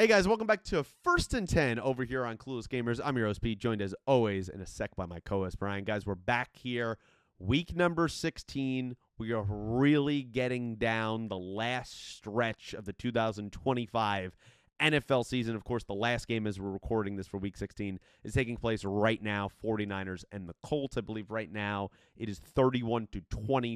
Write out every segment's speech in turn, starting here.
Hey guys, welcome back to First and 10 over here on Clueless Gamers. I'm your host Pete, joined as always in a sec by my co-host Brian. Guys, we're back here, week number 16. We are really getting down the last stretch of the 2025 NFL season. Of course, the last game as we're recording this for week 16 is taking place right now, 49ers and the Colts. I believe right now it is 31-20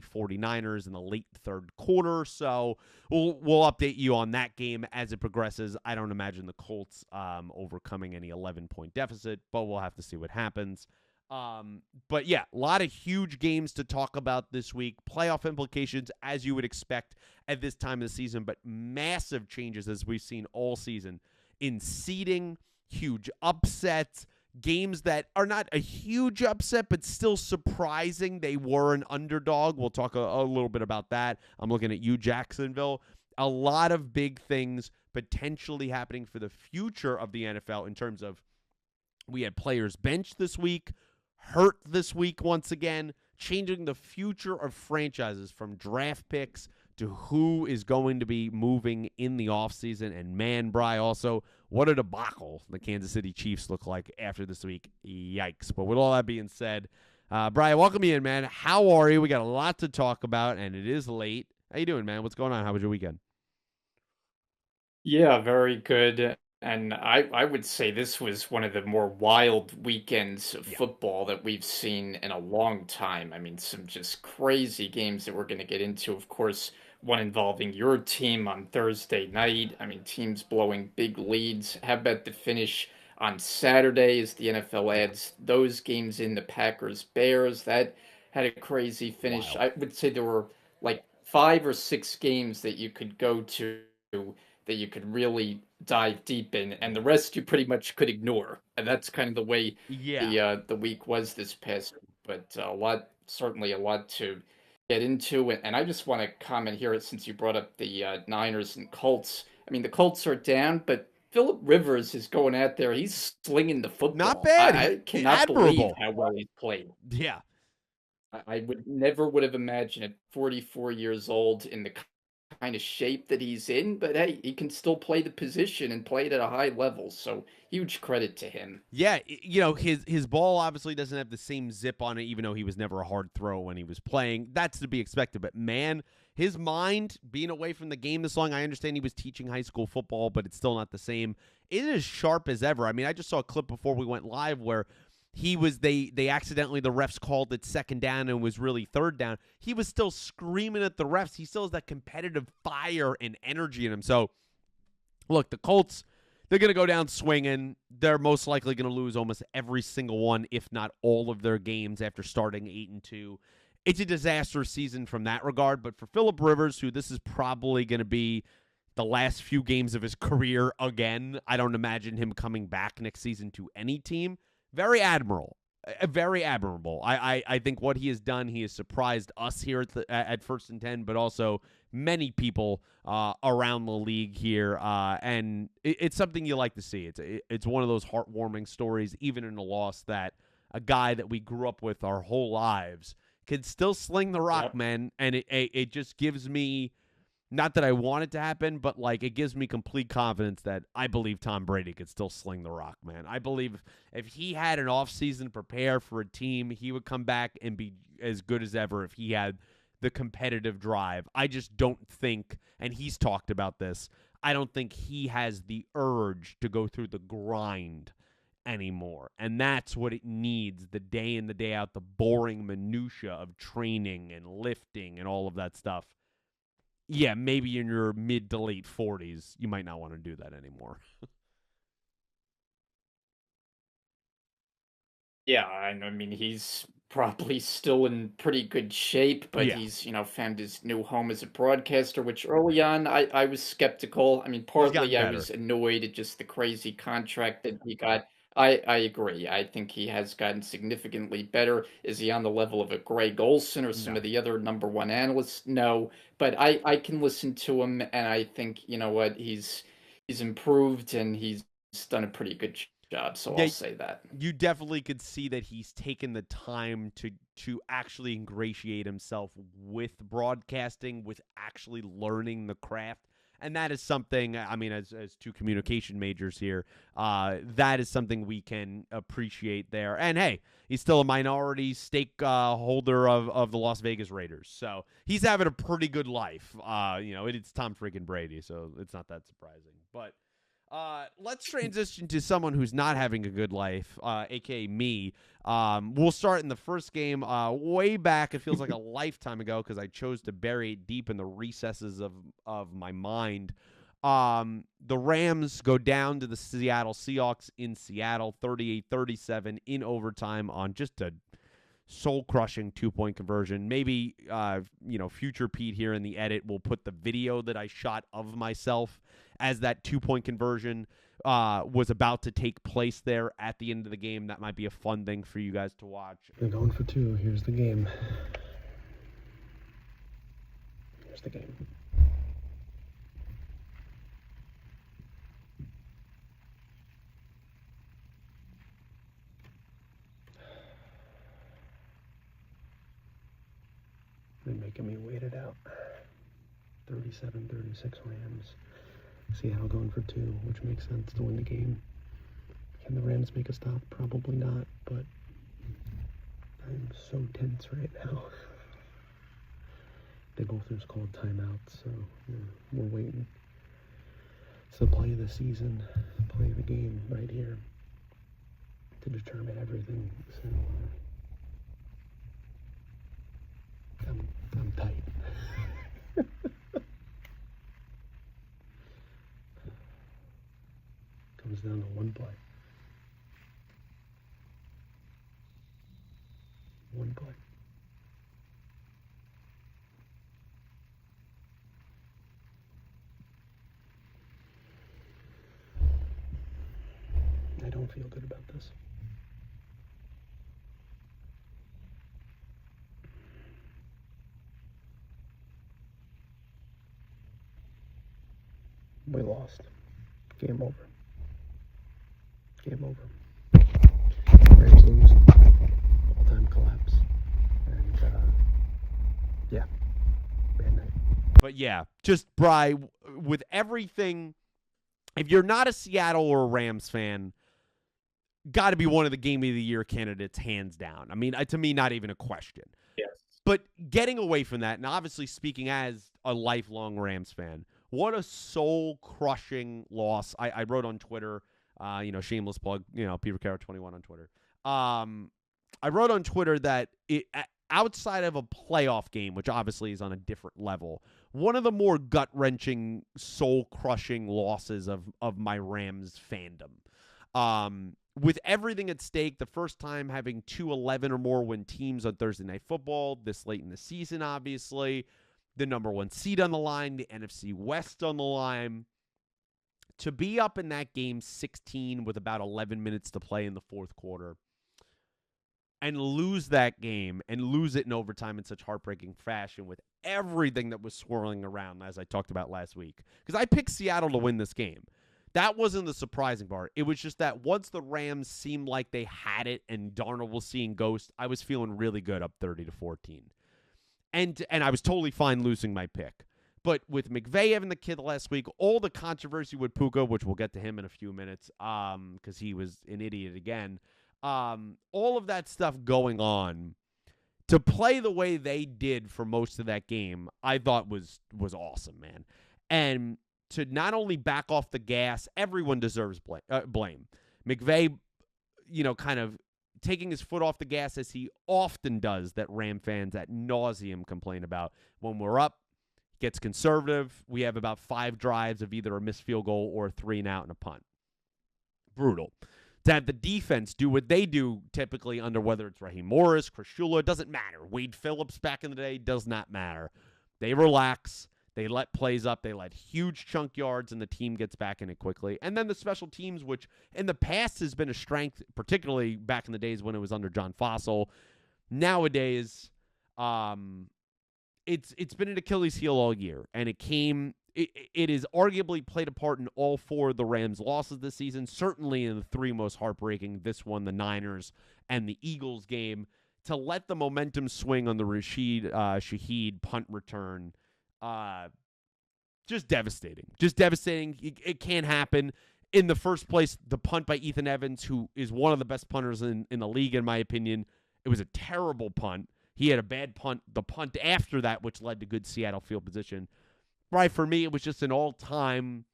49ers in the late third quarter. So we'll update you on that game as it progresses. I don't imagine the Colts overcoming any 11-point deficit, but we'll have to see what happens. But yeah, a lot of huge games to talk about this week. Playoff implications, as you would expect at this time of the season, but massive changes as we've seen all season in seeding, huge upsets, games that are not a huge upset, but still surprising. They were an underdog. We'll talk a little bit about that. I'm looking at you, Jacksonville. A lot of big things potentially happening for the future of the NFL in terms of we had players benched this week, hurt this week once again, changing the future of franchises from draft picks to who is going to be moving in the offseason. And man, Bri, also, what a debacle the Kansas City Chiefs look like after this week. Yikes. But with all that being said, Bri, welcome you in, man. How are you? We got a lot to talk about, and it is late. How you doing, man? What's going on? How was your weekend? Yeah, very good. And I would say this was one of the more wild weekends of Yeah. football that we've seen in a long time. I mean, some just crazy games that we're going to get into. Of course, one involving your team on Thursday night. I mean, teams blowing big leads. How about the finish on Saturday as the NFL adds those games in, the Packers Bears? That had a crazy finish. Wild. I would say there were like 5 or 6 games that you could go to that you could really dive deep in, and the rest you pretty much could ignore. And that's kind of the way Yeah. the week was this past week. But certainly a lot to get into. And I just want to comment here since you brought up the Niners and Colts. I mean, the Colts are down, but Philip Rivers is going out there. He's slinging the Not football. bad. I cannot believe Admirable. how well he's played. Yeah. I would never would have imagined at 44 years old in the kind of shape that he's in, but hey, he can still play the position and play it at a high level. So huge credit to him. Yeah, his ball obviously doesn't have the same zip on it, even though he was never a hard throw when he was playing. That's to be expected. But man, his mind being away from the game this long, I understand he was teaching high school football, but it's still not the same. It is sharp as ever. I mean, I just saw a clip before we went live where they accidentally, the refs called it second down and it was really third down. He was still screaming at the refs. He still has that competitive fire and energy in him. So look, the Colts, they're going to go down swinging. They're most likely going to lose almost every single one, if not all of their games after starting 8-2. It's a disastrous season from that regard. But for Philip Rivers, who this is probably going to be the last few games of his career again, I don't imagine him coming back next season to any team. Very admirable. Very admirable. I think what he has done, he has surprised us here at First and 10, but also many people around the league here, and it's something you like to see. It's one of those heartwarming stories, even in a loss, that a guy that we grew up with our whole lives can still sling the rock, Yep. man, and it just gives me, not that I want it to happen, but like it gives me complete confidence that I believe Tom Brady could still sling the rock, man. I believe if he had an offseason to prepare for a team, he would come back and be as good as ever if he had the competitive drive. I just don't think, and he's talked about this, I don't think he has the urge to go through the grind anymore. And that's what it needs, the day in, the day out, the boring minutia of training and lifting and all of that stuff. Yeah, maybe in your mid to late 40s, you might not want to do that anymore. Yeah, I mean he's probably still in pretty good shape, but Yeah, he's found his new home as a broadcaster, which early on I was skeptical. I mean, he's gotten partly I better. was annoyed at just the crazy contract that he got. I agree. I think he has gotten significantly better. Is he on the level of a Greg Olson or some No. of the other number one analysts? No, but I can listen to him, and I think you know what he's improved and he's done a pretty good job. So I'll Yeah, say that. you definitely could see that he's taken the time to actually ingratiate himself with broadcasting, with actually learning the craft. And that is something, I mean, as two communication majors here, that is something we can appreciate there. And hey, he's still a minority stake holder of the Las Vegas Raiders. So he's having a pretty good life. It's Tom freaking Brady, so it's not that surprising. But let's transition to someone who's not having a good life, a.k.a. me. We'll start in the first game way back. It feels like a lifetime ago because I chose to bury it deep in the recesses of my mind. The Rams go down to the Seattle Seahawks in Seattle, 38-37 in overtime on just a soul-crushing two-point conversion. Maybe, future Pete here in the edit will put the video that I shot of myself as that two-point conversion was about to take place there at the end of the game. That might be a fun thing for you guys to watch. They're going for two. Here's the game. Here's the game. They're making me wait it out. 37-36 Rams. Seattle going for two, which makes sense to win the game. Can the Rams make a stop? Probably not, but I'm so tense right now. They both just called timeouts, so we're waiting. It's the play of the season, play of the game right here to determine everything. So I'm tight. Comes down to one play. One play. I don't feel good about this. We lost. Game over. Game over. Rams lose. All-time collapse. And, yeah. Bad night. But yeah, just Bri, with everything, if you're not a Seattle or a Rams fan, got to be one of the game of the year candidates, hands down. I mean, to me, not even a question. Yes. But getting away from that, and obviously speaking as a lifelong Rams fan, what a soul-crushing loss. I wrote on Twitter, shameless plug, Peter Carroll 21 on Twitter. I wrote on Twitter that outside of a playoff game, which obviously is on a different level, one of the more gut-wrenching, soul-crushing losses of my Rams fandom. With everything at stake, the first time having 2-11 or more win teams on Thursday Night Football, this late in the season, obviously, the number one seed on the line, the NFC West on the line. To be up in that game 16 with about 11 minutes to play in the fourth quarter and lose that game and lose it in overtime in such heartbreaking fashion with everything that was swirling around, as I talked about last week. Because I picked Seattle to win this game. That wasn't the surprising part. It was just that once the Rams seemed like they had it and Darnold was seeing ghosts, I was feeling really good up 30-14. And I was totally fine losing my pick. But with McVay having the kid last week, all the controversy with Puka, which we'll get to him in a few minutes, because he was an idiot again, all of that stuff going on, to play the way they did for most of that game, I thought was awesome, man. And to not only back off the gas, everyone deserves blame. McVay, kind of taking his foot off the gas as he often does, that Ram fans at nauseum complain about. When we're up, gets conservative. We have about 5 drives of either a missed field goal or a 3-and-out and a punt. Brutal. To have the defense do what they do typically under, whether it's Raheem Morris, Chris Shula, doesn't matter. Wade Phillips back in the day, does not matter. They relax. They let plays up. They let huge chunk yards, and the team gets back in it quickly. And then the special teams, which in the past has been a strength, particularly back in the days when it was under John Fossil. Nowadays, it's been an Achilles heel all year, and it is arguably played a part in all 4 of the Rams' losses this season, certainly in the 3 most heartbreaking, this one, the Niners, and the Eagles game, to let the momentum swing on the Rashid Shaheed punt return. just devastating. Just devastating. It can't happen. In the first place, the punt by Ethan Evans, who is one of the best punters in the league, in my opinion, it was a terrible punt. He had a bad punt. The punt after that, which led to good Seattle field position. Right, for me, it was just an all-time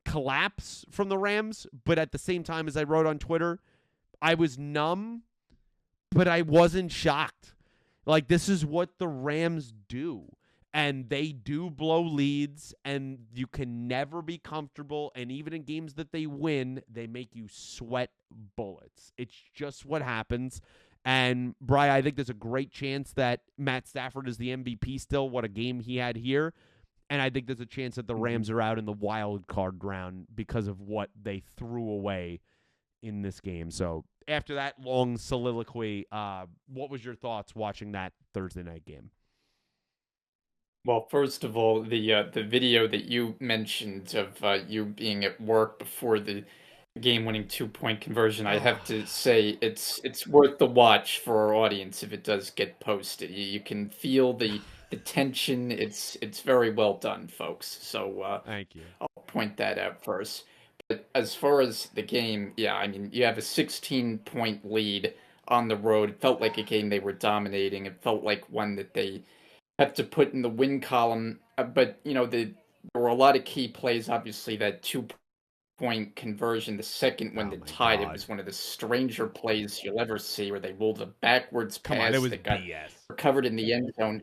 collapse from the Rams. But at the same time, as I wrote on Twitter, I was numb, but I wasn't shocked. Like, this is what the Rams do. And they do blow leads, and you can never be comfortable. And even in games that they win, they make you sweat bullets. It's just what happens. And, Bri, I think there's a great chance that Matt Stafford is the MVP still. What a game he had here. And I think there's a chance that the Rams are out in the wild card round because of what they threw away in this game. So after that long soliloquy, what was your thoughts watching that Thursday night game? Well, first of all, the video that you mentioned of you being at work before the game-winning two-point conversion, I have to say it's worth the watch for our audience if it does get posted. You can feel the tension. It's very well done, folks. So Thank you. I'll point that out first. But as far as the game, yeah, I mean, you have a 16-point lead on the road. It felt like a game they were dominating. It felt like one that they have to put in the win column. But, there were a lot of key plays. Obviously, that two-point conversion, the second one that tied it was one of the stranger plays you'll ever see, where they rolled a backwards pass that got BS. Recovered in the end zone.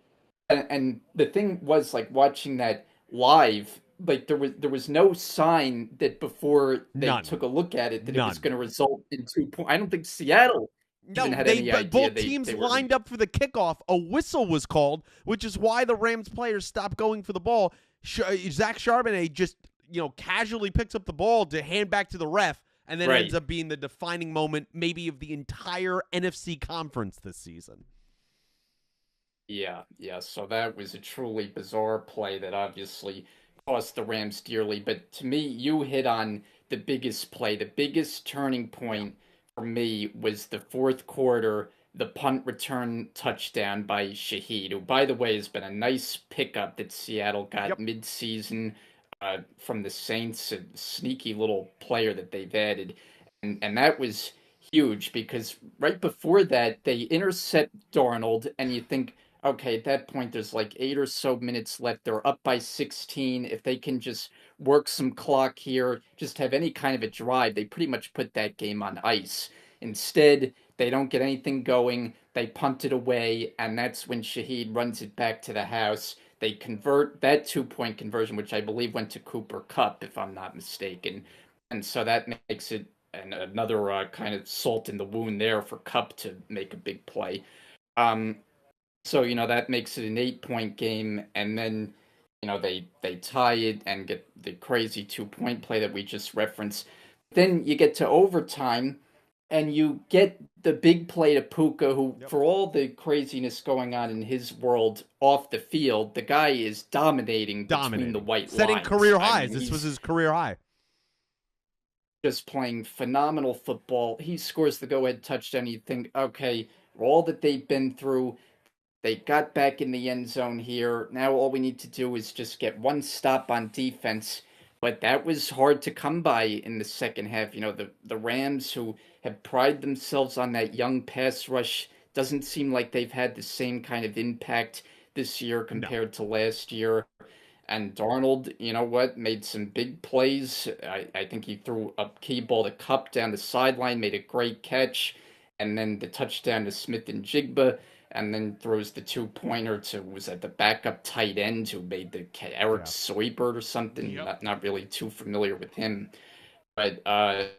And the thing was, like, watching that live, like, there was no sign that before they took a look at it that it was going to result in 2 points. I don't think Seattle both teams lined up for the kickoff. A whistle was called, which is why the Rams players stopped going for the ball. Zach Charbonnet just, casually picks up the ball to hand back to the ref, and then ends up being the defining moment maybe of the entire NFC conference this season. Yeah. So that was a truly bizarre play that obviously cost the Rams dearly. But to me, you hit on the biggest play, the biggest turning point for me was the fourth quarter, the punt return touchdown by Shaheed, who, by the way, has been a nice pickup that Seattle got mid-season from the Saints, a sneaky little player that they've added. And that was huge because right before that, they intercept Darnold, and you think, okay, at that point, there's like 8 or so minutes left. They're up by 16. If they can just work some clock here, just have any kind of a drive, they pretty much put that game on ice. Instead, they don't get anything going. They punt it away, and that's when Shaheed runs it back to the house. They convert that 2-point conversion, which I believe went to Cooper Kupp, if I'm not mistaken. And so that makes it another kind of salt in the wound there for Kupp to make a big play. So, that makes it an 8-point game, and then, they tie it and get the crazy 2-point play that we just referenced. Then you get to overtime, and you get the big play to Puka, who, for all the craziness going on in his world off the field, the guy is dominating between the white lines. Setting career highs. This was his career high. Just playing phenomenal football. He scores the go-ahead touchdown. You think, okay, all that they've been through, they got back in the end zone here. Now all we need to do is just get one stop on defense. But that was hard to come by in the second half. The Rams, who have prided themselves on that young pass rush, doesn't seem like they've had the same kind of impact this year compared to last year. And Darnold, made some big plays. I think he threw a key ball to Kupp down the sideline, made a great catch. And then the touchdown to Smith and Jigba. And then throws the 2-pointer to, was that the backup tight end who made the Eric Soibert or something? Not really too familiar with him. But a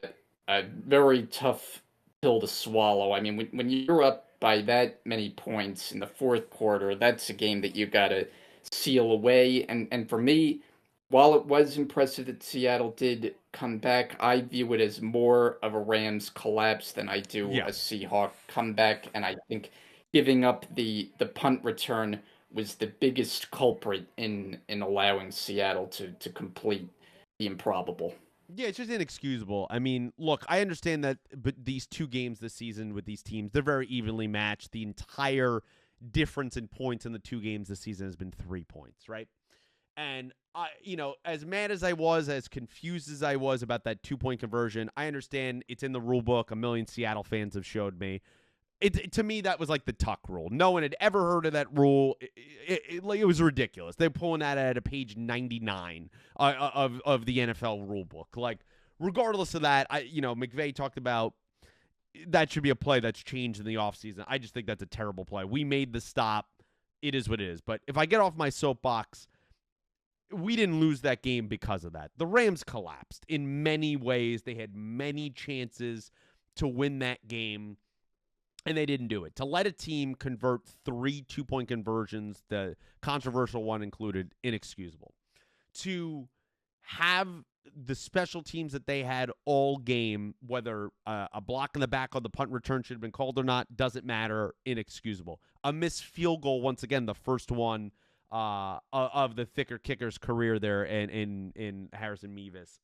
very tough pill to swallow. I mean, when you're up by that many points in the fourth quarter, that's a game that you got to seal away. And for me, while it was impressive that Seattle did come back, I view it as more of a Rams collapse than I do a Seahawk comeback. And I think giving up the punt return was the biggest culprit in allowing Seattle to complete the improbable. Yeah, it's just inexcusable. I mean, look, I understand that, but these two games this season with these teams, they're very evenly matched. The entire difference in points in the two games this season has been 3 points, right? And as mad as I was, as confused as I was about that 2-point conversion, I understand it's in the rule book. A million Seattle fans have showed me. To me, that was like the Tuck rule. No one had ever heard of that rule. It was ridiculous. They're pulling that out of page 99 of the NFL rule book. Like, regardless of that, McVay talked about that should be a play that's changed in the offseason. I just think that's a terrible play. We made the stop. It is what it is. But if I get off my soapbox, we didn't lose that game because of that. The Rams collapsed in many ways. They had many chances to win that game, and they didn't do it. To let a team convert 3 2-point conversions, the controversial one included, inexcusable. To have the special teams that they had all game, whether a block in the back on the punt return should have been called or not, doesn't matter, inexcusable. A missed field goal, once again, the first one of the thicker kicker's career there in Harrison Mevis.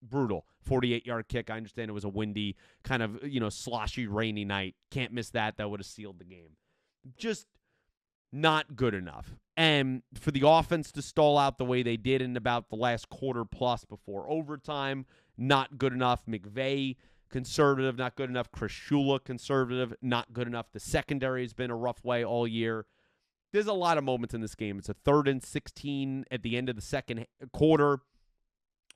Brutal. 48-yard kick. I understand it was a windy, kind of, sloshy, rainy night. Can't miss that. That would have sealed the game. Just not good enough. And for the offense to stall out the way they did in about the last quarter plus before overtime, not good enough. McVay, conservative, not good enough. Chris Shula, conservative, not good enough. The secondary has been a rough way all year. There's a lot of moments in this game. It's a 3rd and 16 at the end of the second quarter.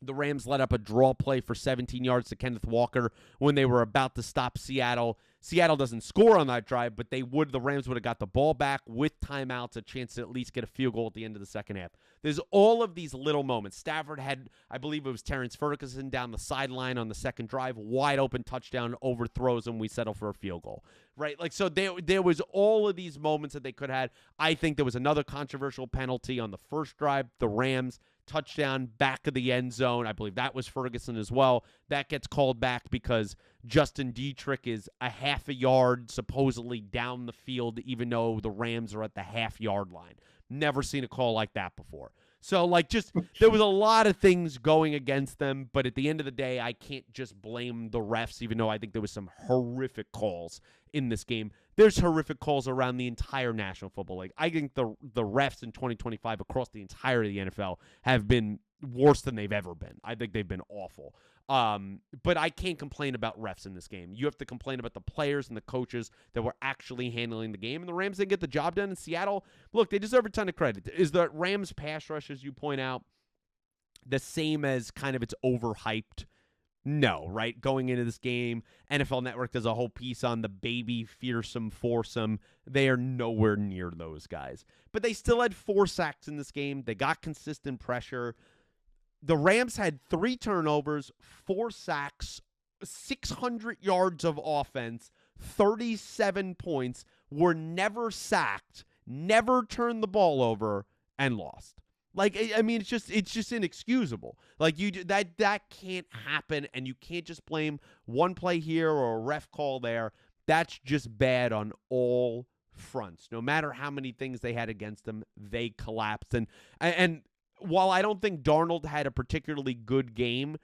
The Rams let up a draw play for 17 yards to Kenneth Walker when they were about to stop Seattle. Seattle doesn't score on that drive, but the Rams would have got the ball back with timeouts, a chance to at least get a field goal at the end of the second half. There's all of these little moments. Stafford had, I believe it was Terrence Ferguson down the sideline on the second drive, wide open touchdown, overthrows him. We settle for a field goal, right? Like, so there was all of these moments that they could have had. I think there was another controversial penalty on the first drive. The Rams touchdown, back of the end zone. I believe that was Ferguson as well. That gets called back because Justin Dietrich is a half a yard supposedly down the field, even though the Rams are at the half-yard line. Never seen a call like that before. So, there was a lot of things going against them, but at the end of the day, I can't just blame the refs, even though I think there was some horrific calls in this game. There's horrific calls around the entire National Football League. I think the refs in 2025 across the entirety of the NFL have been worse than they've ever been. I think they've been awful. But I can't complain about refs in this game. You have to complain about the players and the coaches that were actually handling the game. And the Rams didn't get the job done in Seattle. Look, they deserve a ton of credit. Is the Rams pass rush, as you point out, the same as kind of it's overhyped? No, right? Going into this game, NFL Network does a whole piece on the baby fearsome foursome. They are nowhere near those guys. But they still had 4 sacks in this game. They got consistent pressure. The Rams had 3 turnovers, 4 sacks, 600 yards of offense, 37 points, were never sacked, never turned the ball over, and lost. It's just inexcusable. That can't happen, and you can't just blame one play here or a ref call there. That's just bad on all fronts. No matter how many things they had against them, they collapsed. And while I don't think Darnold had a particularly good game,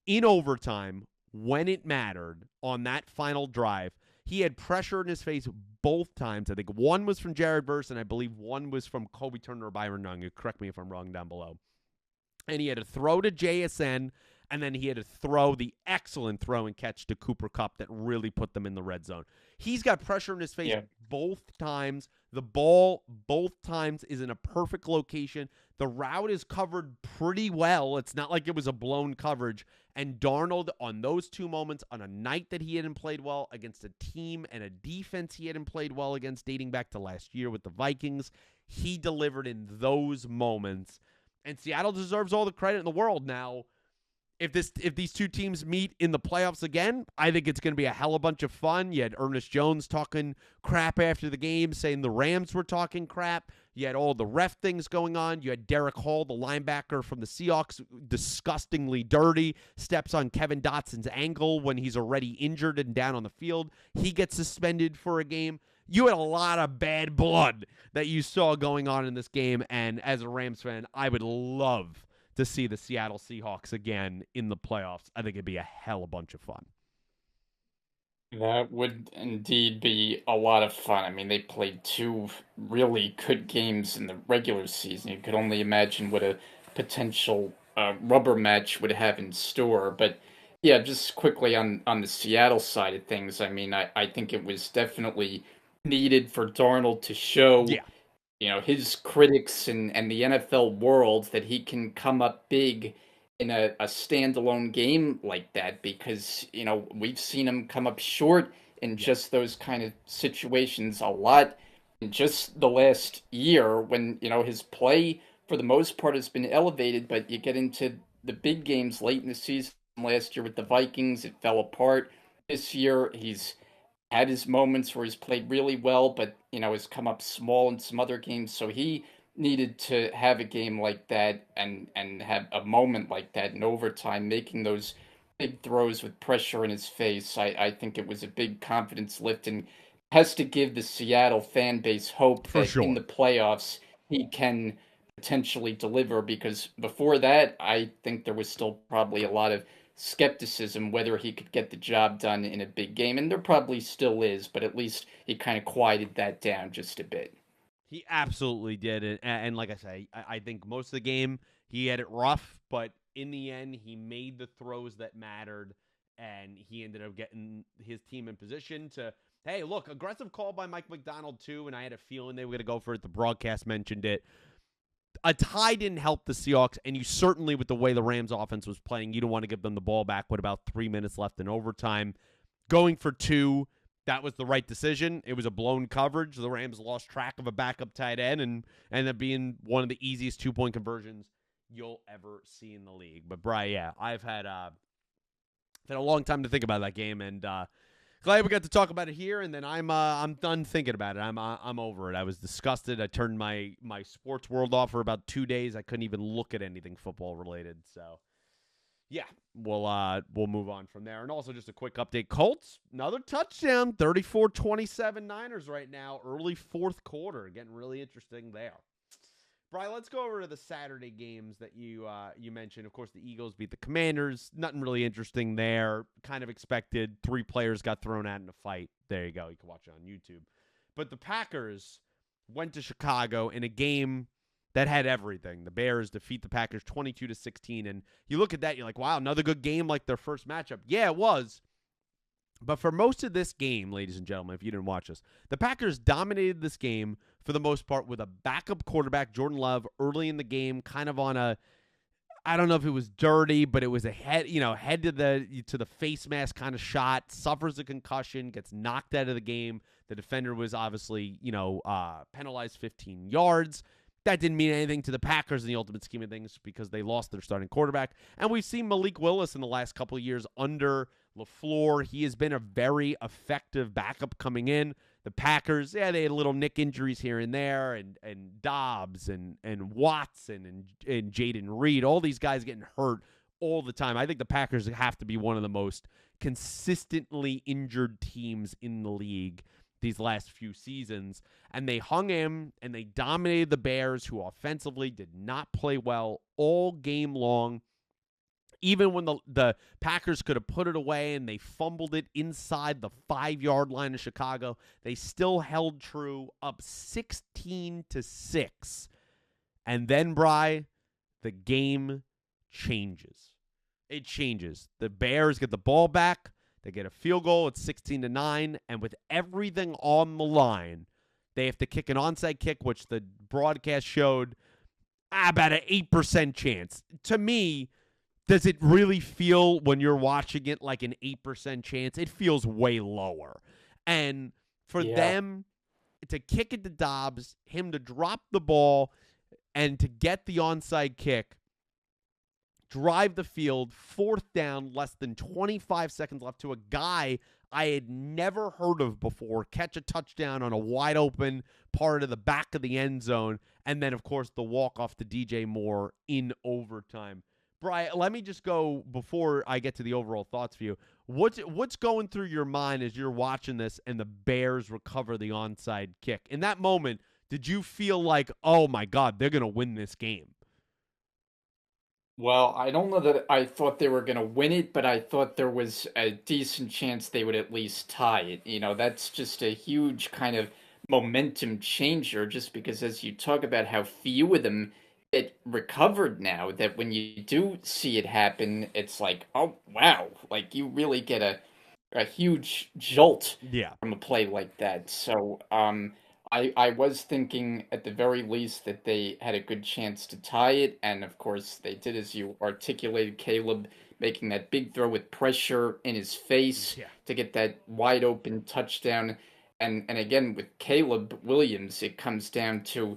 in overtime, when it mattered on that final drive, he had pressure in his face both times. I think one was from Jared Verse, and I believe one was from Kobe Turner or Byron Young. Correct me if I'm wrong down below. And he had to throw to JSN, and then he had to throw the excellent throw and catch to Cooper Kupp that really put them in the red zone. He's got pressure in his face both times. The ball both times is in a perfect location. The route is covered pretty well. It's not like it was a blown coverage. And Darnold, on those 2 moments, on a night that he hadn't played well, against a team and a defense he hadn't played well against dating back to last year with the Vikings, he delivered in those moments. And Seattle deserves all the credit in the world. Now, if these 2 teams meet in the playoffs again, I think it's going to be a hell of a bunch of fun. You had Ernest Jones talking crap after the game, saying the Rams were talking crap. You had all the ref things going on. You had Derek Hall, the linebacker from the Seahawks, disgustingly dirty, steps on Kevin Dotson's ankle when he's already injured and down on the field. He gets suspended for a game. You had a lot of bad blood that you saw going on in this game, and as a Rams fan, I would love to see the Seattle Seahawks again in the playoffs. I think it'd be a hell of a bunch of fun. That would indeed be a lot of fun. I mean, they played two really good games in the regular season. You could only imagine what a potential rubber match would have in store. But yeah, just quickly on the Seattle side of things, I mean, I think it was definitely needed for Darnold to show Yeah. his critics and the NFL world that he can come up big in a standalone game like that because we've seen him come up short in Yeah. just those kind of situations a lot in just the last year when his play for the most part has been elevated, but you get into the big games late in the season. Last year with the Vikings, it fell apart. This year he's had his moments where he's played really well, but has come up small in some other games. So he needed to have a game like that and have a moment like that in overtime, making those big throws with pressure in his face. I think it was a big confidence lift and has to give the Seattle fan base hope For that in sure. the playoffs he can potentially deliver because before that I think there was still probably a lot of skepticism whether he could get the job done in a big game, and there probably still is, but at least he kind of quieted that down just a bit. He absolutely did. And like I say, I think most of the game he had it rough, but in the end, he made the throws that mattered, and he ended up getting his team in position to, hey, look, aggressive call by Mike McDonald, too, and I had a feeling they were going to go for it. The broadcast mentioned it. A tie didn't help the Seahawks, and you certainly, with the way the Rams offense was playing, you don't want to give them the ball back with about 3 minutes left in overtime. Going for two, that was the right decision. It was a blown coverage. The Rams lost track of a backup tight end and ended up being one of the easiest 2-point conversions you'll ever see in the league. But, Bri, yeah, I've had a long time to think about that game, and glad we got to talk about it here, and then I'm done thinking about it. I'm over it. I was disgusted. I turned my sports world off for about 2 days. I couldn't even look at anything football related. So yeah, we'll move on from there. And also just a quick update. Colts, another touchdown, 34-27 Niners right now, early fourth quarter. Getting really interesting there. Brian, let's go over to the Saturday games that you mentioned. Of course, the Eagles beat the Commanders. Nothing really interesting there. Kind of expected. 3 players got thrown out in a fight. There you go. You can watch it on YouTube. But the Packers went to Chicago in a game that had everything. The Bears defeat the Packers 22-16. And you look at that, you're like, wow, another good game like their first matchup. Yeah, it was. But for most of this game, ladies and gentlemen, if you didn't watch this, the Packers dominated this game for the most part with a backup quarterback, Jordan Love, early in the game, kind of on a, I don't know if it was dirty, but it was a head to the face mask kind of shot, suffers a concussion, gets knocked out of the game. The defender was obviously, penalized 15 yards. That didn't mean anything to the Packers in the ultimate scheme of things because they lost their starting quarterback. And we've seen Malik Willis in the last couple of years under LaFleur. He has been a very effective backup coming in. The Packers, yeah, they had little nick injuries here and there, and Dobbs and Watson and Jaden Reed, all these guys getting hurt all the time. I think the Packers have to be one of the most consistently injured teams in the league these last few seasons. And they hung him and they dominated the Bears, who offensively did not play well all game long. Even when the Packers could have put it away and they fumbled it inside the 5-yard line of Chicago, they still held true, up 16-6. And then, Bry, the game changes. It changes. The Bears get the ball back. They get a field goal. It's 16-9. And with everything on the line, they have to kick an onside kick, which the broadcast showed about an 8% chance. To me, does it really feel when you're watching it like an 8% chance? It feels way lower. And for them to kick it to Dobbs, him to drop the ball, and to get the onside kick, drive the field, 4th down, less than 25 seconds left, to a guy I had never heard of before catch a touchdown on a wide open part of the back of the end zone, and then, of course, the walk-off to DJ Moore in overtime. Brian, let me just go before I get to the overall thoughts for you. What's going through your mind as you're watching this and the Bears recover the onside kick? In that moment, did you feel like, oh, my God, they're going to win this game? Well, I don't know that I thought they were going to win it, but I thought there was a decent chance they would at least tie it. That's just a huge kind of momentum changer, just because as you talk about how few of them get recovered now, that when you do see it happen, it's like, oh, wow. Like, you really get a huge jolt Yeah. from a play like that. So, I was thinking at the very least that they had a good chance to tie it, and of course they did, as you articulated, Caleb making that big throw with pressure in his face Yeah. to get that wide open touchdown. And again with Caleb Williams, it comes down to,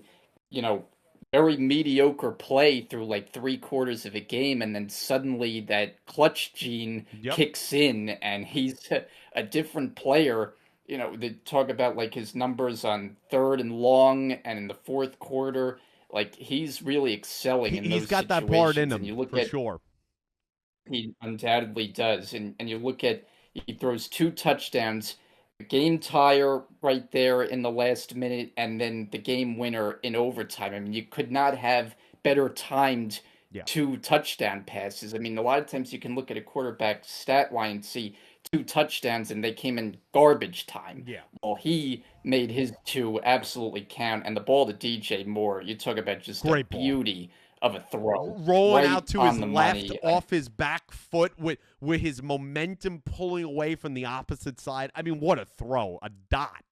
you know, very mediocre play through like three-quarters of a game, and then suddenly that clutch gene Yep. kicks in, and he's a different player. They talk about like his numbers on third and long and in the fourth quarter. Like he's really excelling in He's those got that part in situations. And him you look for at, sure. he undoubtedly does. And you look at, he throws two touchdowns, a game tire right there in the last minute, and then the game winner in overtime. I mean, you could not have better timed Yeah. two touchdown passes. I mean, a lot of times you can look at a quarterback stat line and see two touchdowns and they came in garbage time. Yeah. Well, he made his two absolutely count, and the ball to DJ Moore, you talk about just a Great ball. beauty of a throw, Rolling right out to his on the left money. off his back foot with his momentum pulling away from the opposite side. I mean, what a throw. A dot.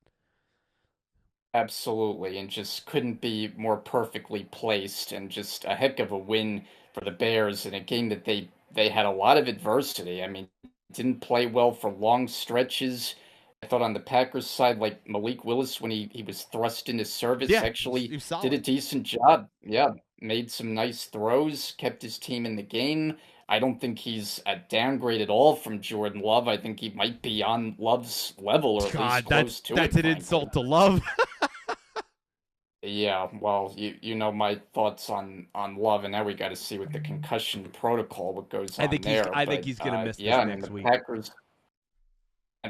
Absolutely, and just couldn't be more perfectly placed, and just a heck of a win for the Bears in a game that they had a lot of adversity. I mean, didn't play well for long stretches. I thought on the Packers side, like Malik Willis, when he was thrust into service, Yeah. actually He's did a solid. decent job. Yeah, made some nice throws, kept his team in the game. I don't think he's a downgrade at all from Jordan Love. I think he might be on Love's level, or at least God, that's close to that's it, an frankly. insult to love. Yeah, well, you know my thoughts on Love, and now we got to see with the concussion protocol what goes I on think he's there. I think But he's gonna miss yeah, this I mean next the week.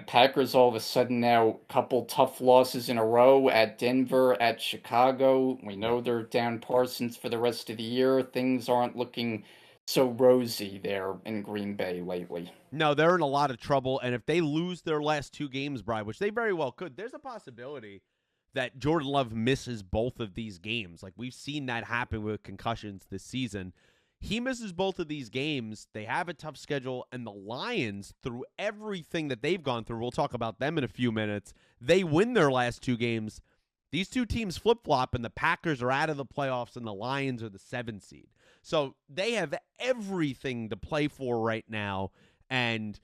Packers all of a sudden now couple tough losses in a row at Denver, at Chicago. We Yeah. know they're down Parsons for the rest of the year. Things aren't looking so rosy there in Green Bay lately. No, they're in a lot of trouble, and if they lose their last two games, Bry, which they very well could, there's a possibility that Jordan Love misses both of these games. Like we've seen that happen with concussions this season. He misses both of these games. They have a tough schedule, and the Lions, through everything that they've gone through, we'll talk about them in a few minutes. They win their last two games. These two teams flip flop, and the Packers are out of the playoffs, and the Lions are the 7th seed. So they have everything to play for right now. And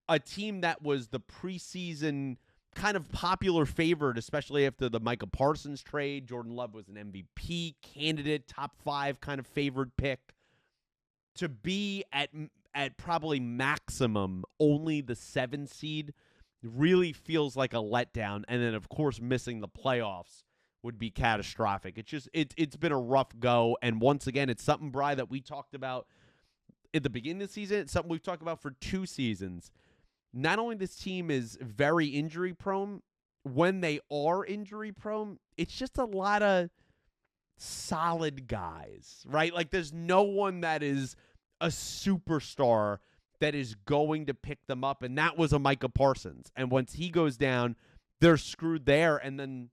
a team that was the preseason kind of popular favorite, especially after the Micah Parsons trade. Jordan Love was an MVP candidate, top 5 kind of favored pick. To be at probably maximum only the 7 seed really feels like a letdown. And then, of course, missing the playoffs would be catastrophic. It's been a rough go. And once again, it's something, Bry, that we talked about at the beginning of the season. It's something we've talked about for 2 seasons. Not only this team is very injury prone, when they are injury prone, it's just a lot of solid guys, right? Like there's no one that is a superstar that is going to pick them up. And that was a Micah Parsons. And once he goes down, they're screwed there. And then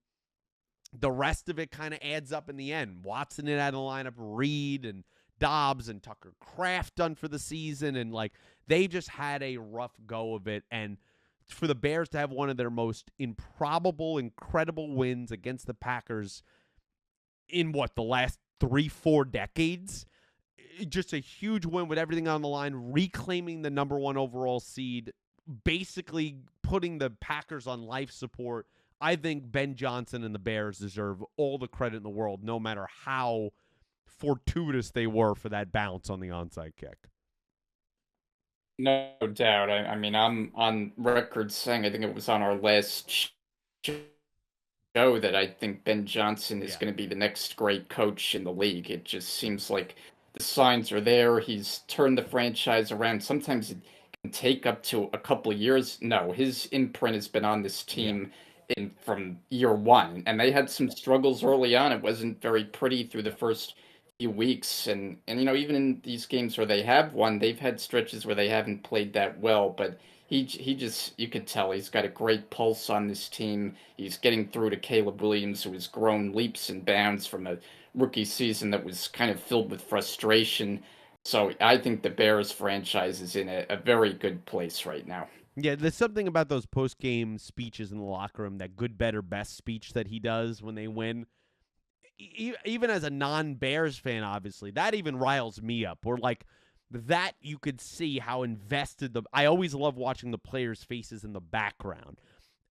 the rest of it kind of adds up in the end. Watson in out of the lineup, Reed and Dobbs and Tucker Kraft done for the season. And like they just had a rough go of it. And for the Bears to have one of their most improbable, incredible wins against the Packers in the last 3-4 decades, just a huge win with everything on the line, reclaiming the number 1 overall seed, basically putting the Packers on life support. I think Ben Johnson and the Bears deserve all the credit in the world, no matter how fortuitous they were for that bounce on the onside kick. No doubt. I mean, I'm on record saying, I think it was on our last show, that I think Ben Johnson is Yeah. going to be the next great coach in the league. It just seems like the signs are there. He's turned the franchise around. Sometimes it can take up to a couple of years. No, his imprint has been on this Yeah. team from year one, and they had some struggles early on. It wasn't very pretty through the first few weeks, and even in these games where they have won, they've had stretches where they haven't played that well. But he just, you could tell he's got a great pulse on this team. He's getting through to Caleb Williams, who has grown leaps and bounds from a rookie season that was kind of filled with frustration. So I think the Bears franchise is in a very good place right now. Yeah, there's something about those post-game speeches in the locker room, that good, better, best speech that he does when they win. Even as a non-Bears fan, obviously, that even riles me up. Or like that, you could see how invested I always love watching the players' faces in the background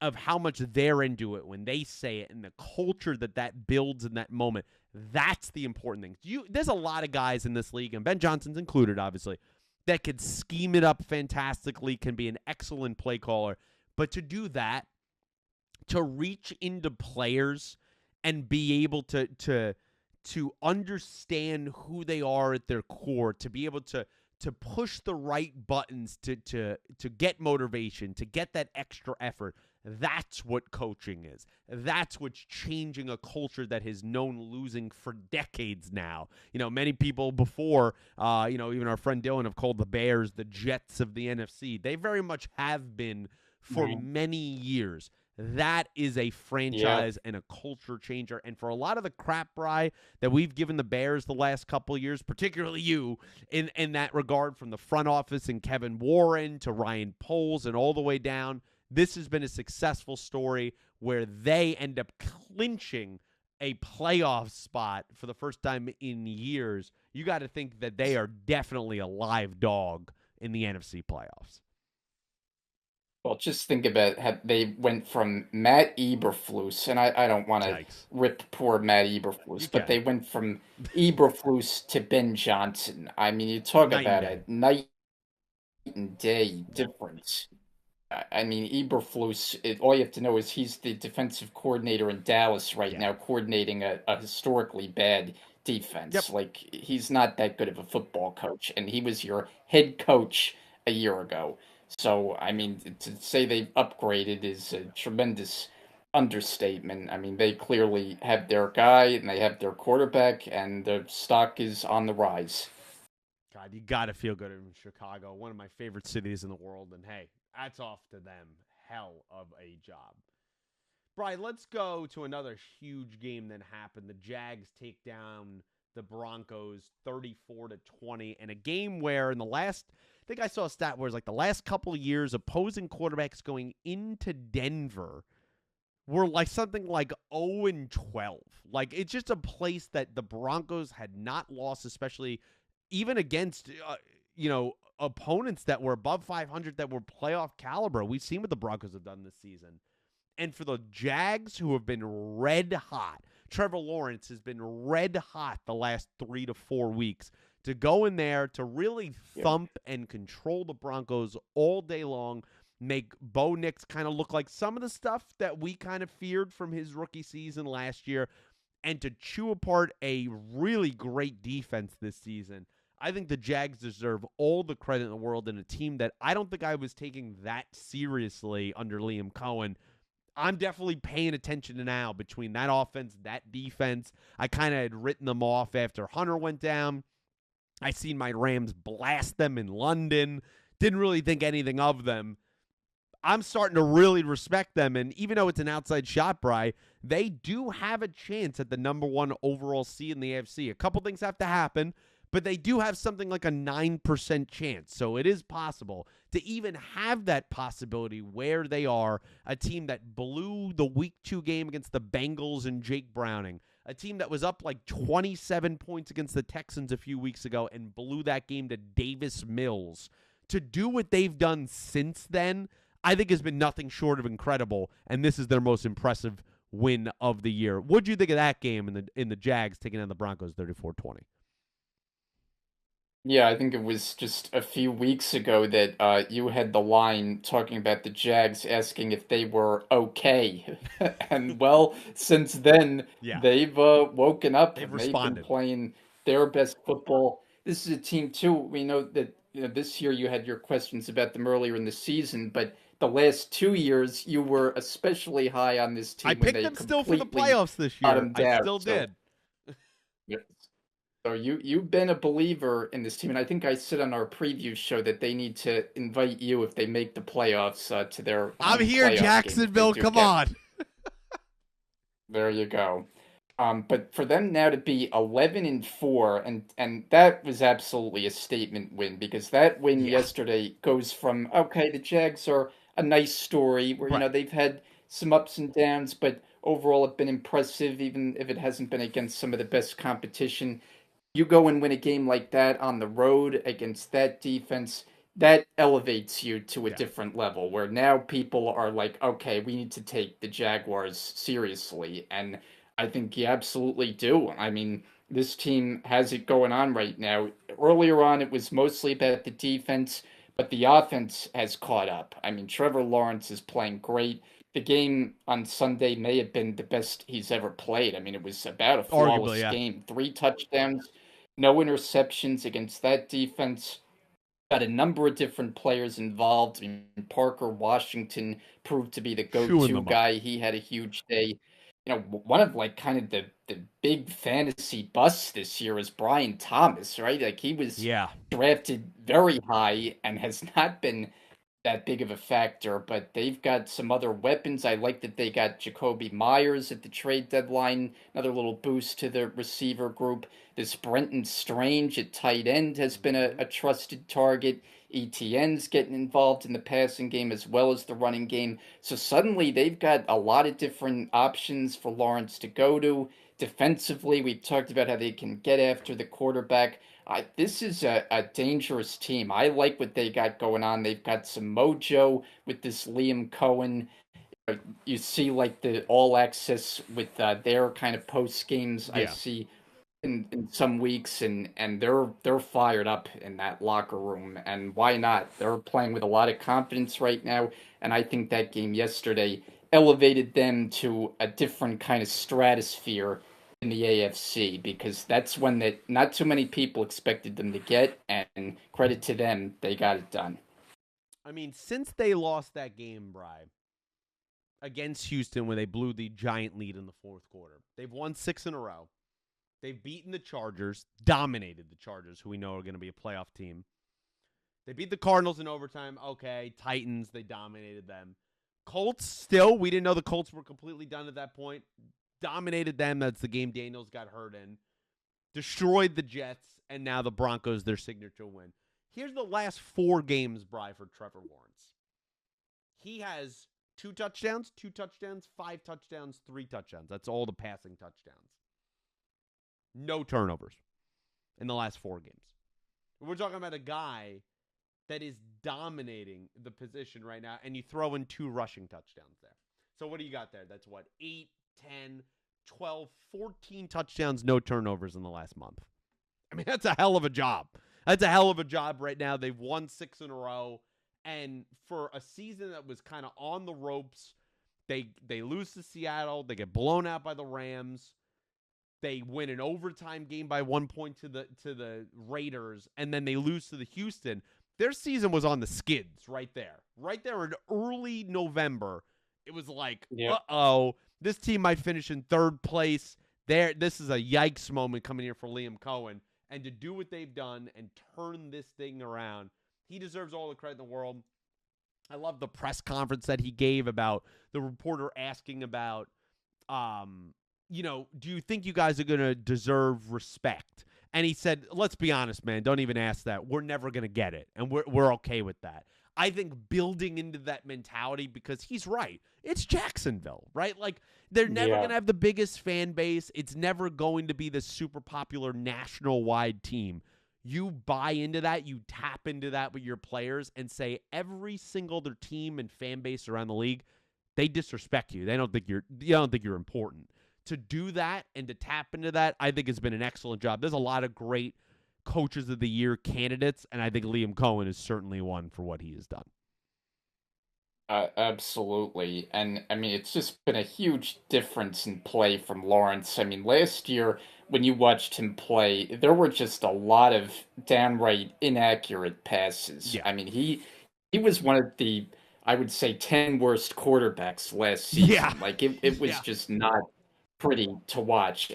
of how much they're into it when they say it, and the culture that builds in that moment. That's the important thing. There's a lot of guys in this league, and Ben Johnson's included, obviously, that could scheme it up fantastically, can be an excellent play caller. But to do that, to reach into players and be able to understand who they are at their core, to be able to push the right buttons to get motivation, to get that extra effort. That's what coaching is. That's what's changing a culture that has known losing for decades now. Many people before, even our friend Dylan, have called the Bears the Jets of the NFC. They very much have been for many years. That is a franchise and a culture changer. And for a lot of the crap, Bry, that we've given the Bears the last couple of years, particularly you, in that regard, from the front office and Kevin Warren to Ryan Poles and all the way down, this has been a successful story where they end up clinching a playoff spot for the first time in years. You got to think that they are definitely a live dog in the NFC playoffs. Well, just think about how they went from Matt Eberflus, and I don't want to rip poor Matt Eberflus, but they went from Eberflus to Ben Johnson. I mean, you talk about a night and day difference. I mean, Eberflus, all you have to know is he's the defensive coordinator in Dallas right now, coordinating a historically bad defense. Yep. Like, he's not that good of a football coach, and he was your head coach a year ago. So, I mean, to say they've upgraded is a tremendous understatement. I mean, they clearly have their guy, and they have their quarterback, and the stock is on the rise. God, you got to feel good in Chicago, one of my favorite cities in the world. And hey, hats off to them. Hell of a job. Brian, let's go to another huge game that happened. The Jags take down the Broncos 34-20 in a game where in the last, I think I saw a stat where it's like the last couple of years, opposing quarterbacks going into Denver were like something like 0-12. Like, it's just a place that the Broncos had not lost, especially even against, opponents that were above 500, that were playoff caliber. We've seen what the Broncos have done this season. And for the Jags, who have been red hot, Trevor Lawrence has been red hot the last 3 to 4 weeks, to go in there to really thump and control the Broncos all day long, make Bo Nix kind of look like some of the stuff that we kind of feared from his rookie season last year, and to chew apart a really great defense this season. I think the Jags deserve all the credit in the world, in a team that I don't think I was taking that seriously under Liam Cohen. I'm definitely paying attention to now between that offense, that defense. I kind of had written them off after Hunter went down. I seen my Rams blast them in London. Didn't really think anything of them. I'm starting to really respect them, and even though it's an outside shot, Bry, they do have a chance at the number 1 overall seed in the AFC. A couple things have to happen, but they do have something like a 9% chance. So it is possible to even have that possibility where they are a team that blew the Week 2 game against the Bengals and Jake Browning, a team that was up like 27 points against the Texans a few weeks ago and blew that game to Davis Mills. To do what they've done since then, I think has been nothing short of incredible, and this is their most impressive win of the year. What'd you think of that game in the Jags taking on the Broncos 34-20? Yeah, I think it was just a few weeks ago that you had the line talking about the Jags asking if they were okay. And well, since then, they've woken up and they've been playing their best football. This is a team, too. We know that this year you had your questions about them earlier in the season, but the last 2 years you were especially high on this team. I picked them still for the playoffs this year. I still did. So you've been a believer in this team, and I think I said on our preview show that they need to invite you if they make the playoffs to their I'm home here, playoff game if they Jacksonville. do Come get. on. There you go. But for them now to be 11-4, and that was absolutely a statement win because that win Yeah. yesterday goes from okay, the Jags are a nice story where Right. they've had some ups and downs, but overall have been impressive, even if it hasn't been against some of the best competition. You go and win a game like that on the road against that defense, that elevates you to a Yeah. different level where now people are like, okay, we need to take the Jaguars seriously. And I think you absolutely do. I mean, this team has it going on right now. Earlier on, it was mostly about the defense, but the offense has caught up. I mean, Trevor Lawrence is playing great. The game on Sunday may have been the best he's ever played. I mean, it was about a Arguably, flawless yeah. game. 3 touchdowns, no interceptions against that defense. Got a number of different players involved. I mean, Parker Washington proved to be the Chewing go-to them up. guy. He had a huge day. One of like kind of the big fantasy busts this year is Brian Thomas, right? Like he was Yeah. drafted very high and has not been that big of a factor, but they've got some other weapons. I like that they got Jacoby Myers at the trade deadline, another little boost to the receiver group. This Brenton Strange at tight end has been a trusted target. ETN's getting involved in the passing game as well as the running game. So suddenly they've got a lot of different options for Lawrence to go to. Defensively, we've talked about how they can get after the quarterback. This is a dangerous team. I like what they got going on. They've got some mojo with this Liam Cohen. You see, like the all access with their kind of post games. I Yeah. see in some weeks, and they're fired up in that locker room. And why not? They're playing with a lot of confidence right now. And I think that game yesterday elevated them to a different kind of stratosphere in the AFC because that's one that not too many people expected them to get, and credit to them, they got it done. I mean, since they lost that game, Bry, against Houston where they blew the giant lead in the fourth quarter, they've won 6 in a row. They've beaten the Chargers, dominated the Chargers, who we know are going to be a playoff team. They beat the Cardinals in overtime. Okay, Titans, they dominated them. Colts, still, we didn't know the Colts were completely done at that point. Dominated them. That's the game Daniels got hurt in. Destroyed the Jets, and now the Broncos, their signature win. Here's the last 4 games, Bry, for Trevor Lawrence. He has 2 touchdowns, 5 touchdowns, 3 touchdowns. That's all the passing touchdowns. No turnovers in the last 4 games. We're talking about a guy that is dominating the position right now, and you throw in 2 rushing touchdowns there. So what do you got there? That's what? 8, 10, 12, 14 touchdowns, no turnovers in the last month. I mean, that's a hell of a job. That's a hell of a job right now. They've won 6 in a row, and for a season that was kind of on the ropes, they lose to Seattle. They get blown out by the Rams. They win an overtime game by 1 point to the Raiders, and then they lose to the Houston. Their season was on the skids right there. Right there in early November. It was like, uh-oh, this team might finish in 3rd place. This is a yikes moment coming here for Liam Cohen. And to do what they've done and turn this thing around, he deserves all the credit in the world. I love the press conference that he gave about the reporter asking about, do you think you guys are going to deserve respect? And he said, let's be honest, man, don't even ask that. We're never going to get it, and we're okay with that. I think building into that mentality, because he's right. It's Jacksonville, right? Like, they're never going to have the biggest fan base. It's never going to be the super popular national-wide team. You buy into that, you tap into that with your players and say every single other team and fan base around the league, they disrespect you. They don't think you're important. To do that and to tap into that, I think has been an excellent job. There's a lot of great coaches of the year candidates, and I think Liam Cohen is certainly one for what he has done. Absolutely. And I mean, it's just been a huge difference in play from Lawrence. I mean, last year, when you watched him play, there were just a lot of downright inaccurate passes. Yeah. I mean, he was one of the, I would say, 10 worst quarterbacks last season. Yeah. Like, it was just not pretty to watch.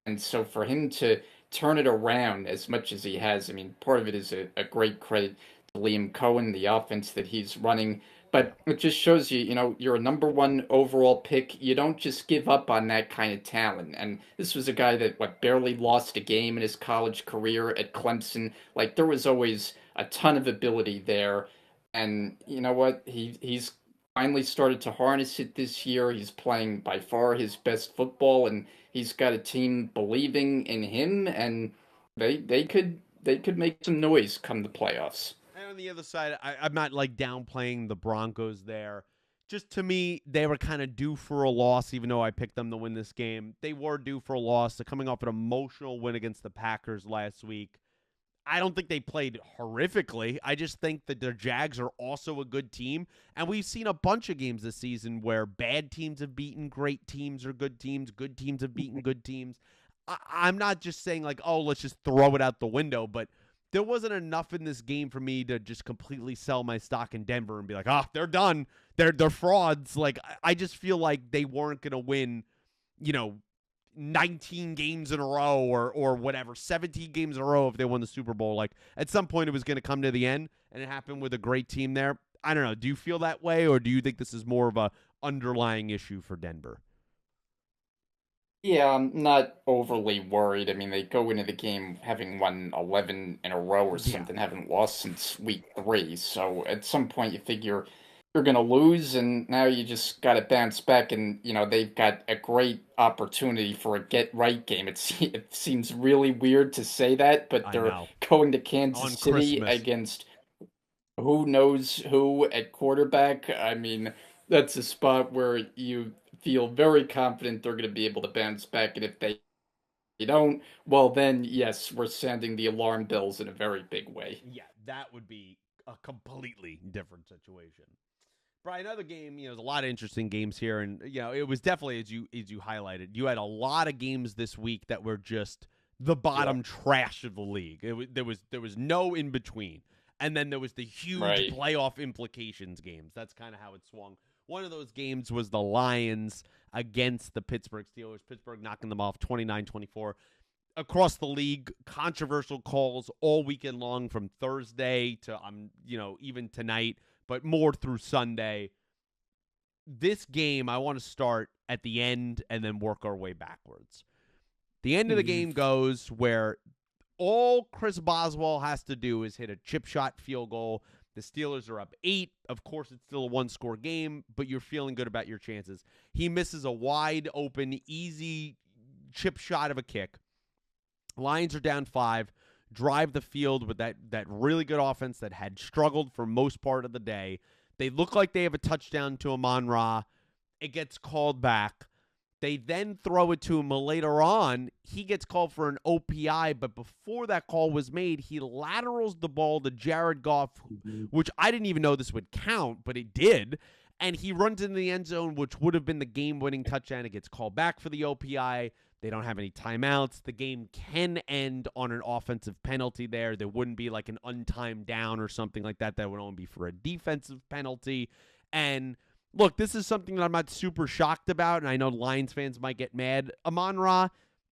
And so for him to turn it around as much as he has. I mean, part of it is a great credit to Liam Cohen, the offense that he's running. Yeah. But it just shows you, you're a number one overall pick. You don't just give up on that kind of talent. And this was a guy that, barely lost a game in his college career at Clemson. Like, there was always a ton of ability there. And you know what? He's finally started to harness it this year. He's playing by far his best football, and he's got a team believing in him, and they could make some noise come the playoffs. And on the other side, I'm not like downplaying the Broncos there. Just to me, they were kind of due for a loss, even though I picked them to win this game. They were due for a loss. They're coming off an emotional win against the Packers last week. I don't think they played horrifically. I just think that their Jags are also a good team. And we've seen a bunch of games this season where bad teams have beaten great teams or good teams have beaten good teams. I'm not just saying like, oh, let's just throw it out the window, but there wasn't enough in this game for me to just completely sell my stock in Denver and be like, oh, they're done. They're frauds. Like, I just feel like they weren't going to win, 19 games in a row or whatever, 17 games in a row if they won the Super Bowl. Like, at some point it was going to come to the end, and it happened with a great team there. I don't know. Do you feel that way, or do you think this is more of a underlying issue for Denver? Yeah, I'm not overly worried. I mean, they go into the game having won 11 in a row or Yeah. something, haven't lost since week 3. So at some point, you figure you're going to lose, and now you just got to bounce back. And, they've got a great opportunity for a get right game. It seems really weird to say that, but I they're know. going to Kansas On City Christmas. against who knows who at quarterback. I mean, that's a spot where you feel very confident they're going to be able to bounce back. And if they don't, well, then yes, we're sounding the alarm bells in a very big way. Yeah, that would be a completely different situation. Brian, another game, there's a lot of interesting games here, and it was definitely as you highlighted. You had a lot of games this week that were just the Yeah, bottom trash of the league. There was no in between, and then there was the huge right. playoff implications games. That's kind of how it swung. One of those games was the Lions against the Pittsburgh Steelers. Pittsburgh knocking them off 29-24. Across the league, controversial calls all weekend long from Thursday to even tonight, but more through Sunday. This game, I want to start at the end and then work our way backwards. The end of the Mhm. game goes where all Chris Boswell has to do is hit a chip shot field goal. The Steelers are up 8. Of course, it's still a one-score game, but you're feeling good about your chances. He misses a wide open, easy chip shot of a kick. Lions are down 5, drive the field with that really good offense that had struggled for most part of the day. They look like they have a touchdown to Amon-Ra. It gets called back. They then throw it to him later on. He gets called for an OPI, but before that call was made, he laterals the ball to Jared Goff, Mhm. which I didn't even know this would count, but it did. And he runs into the end zone, which would have been the game-winning touchdown. It gets called back for the OPI. They don't have any timeouts. The game can end on an offensive penalty there. There wouldn't be like an untimed down or something like that. That would only be for a defensive penalty. And look, this is something that I'm not super shocked about, and I know Lions fans might get mad. Amon-Ra,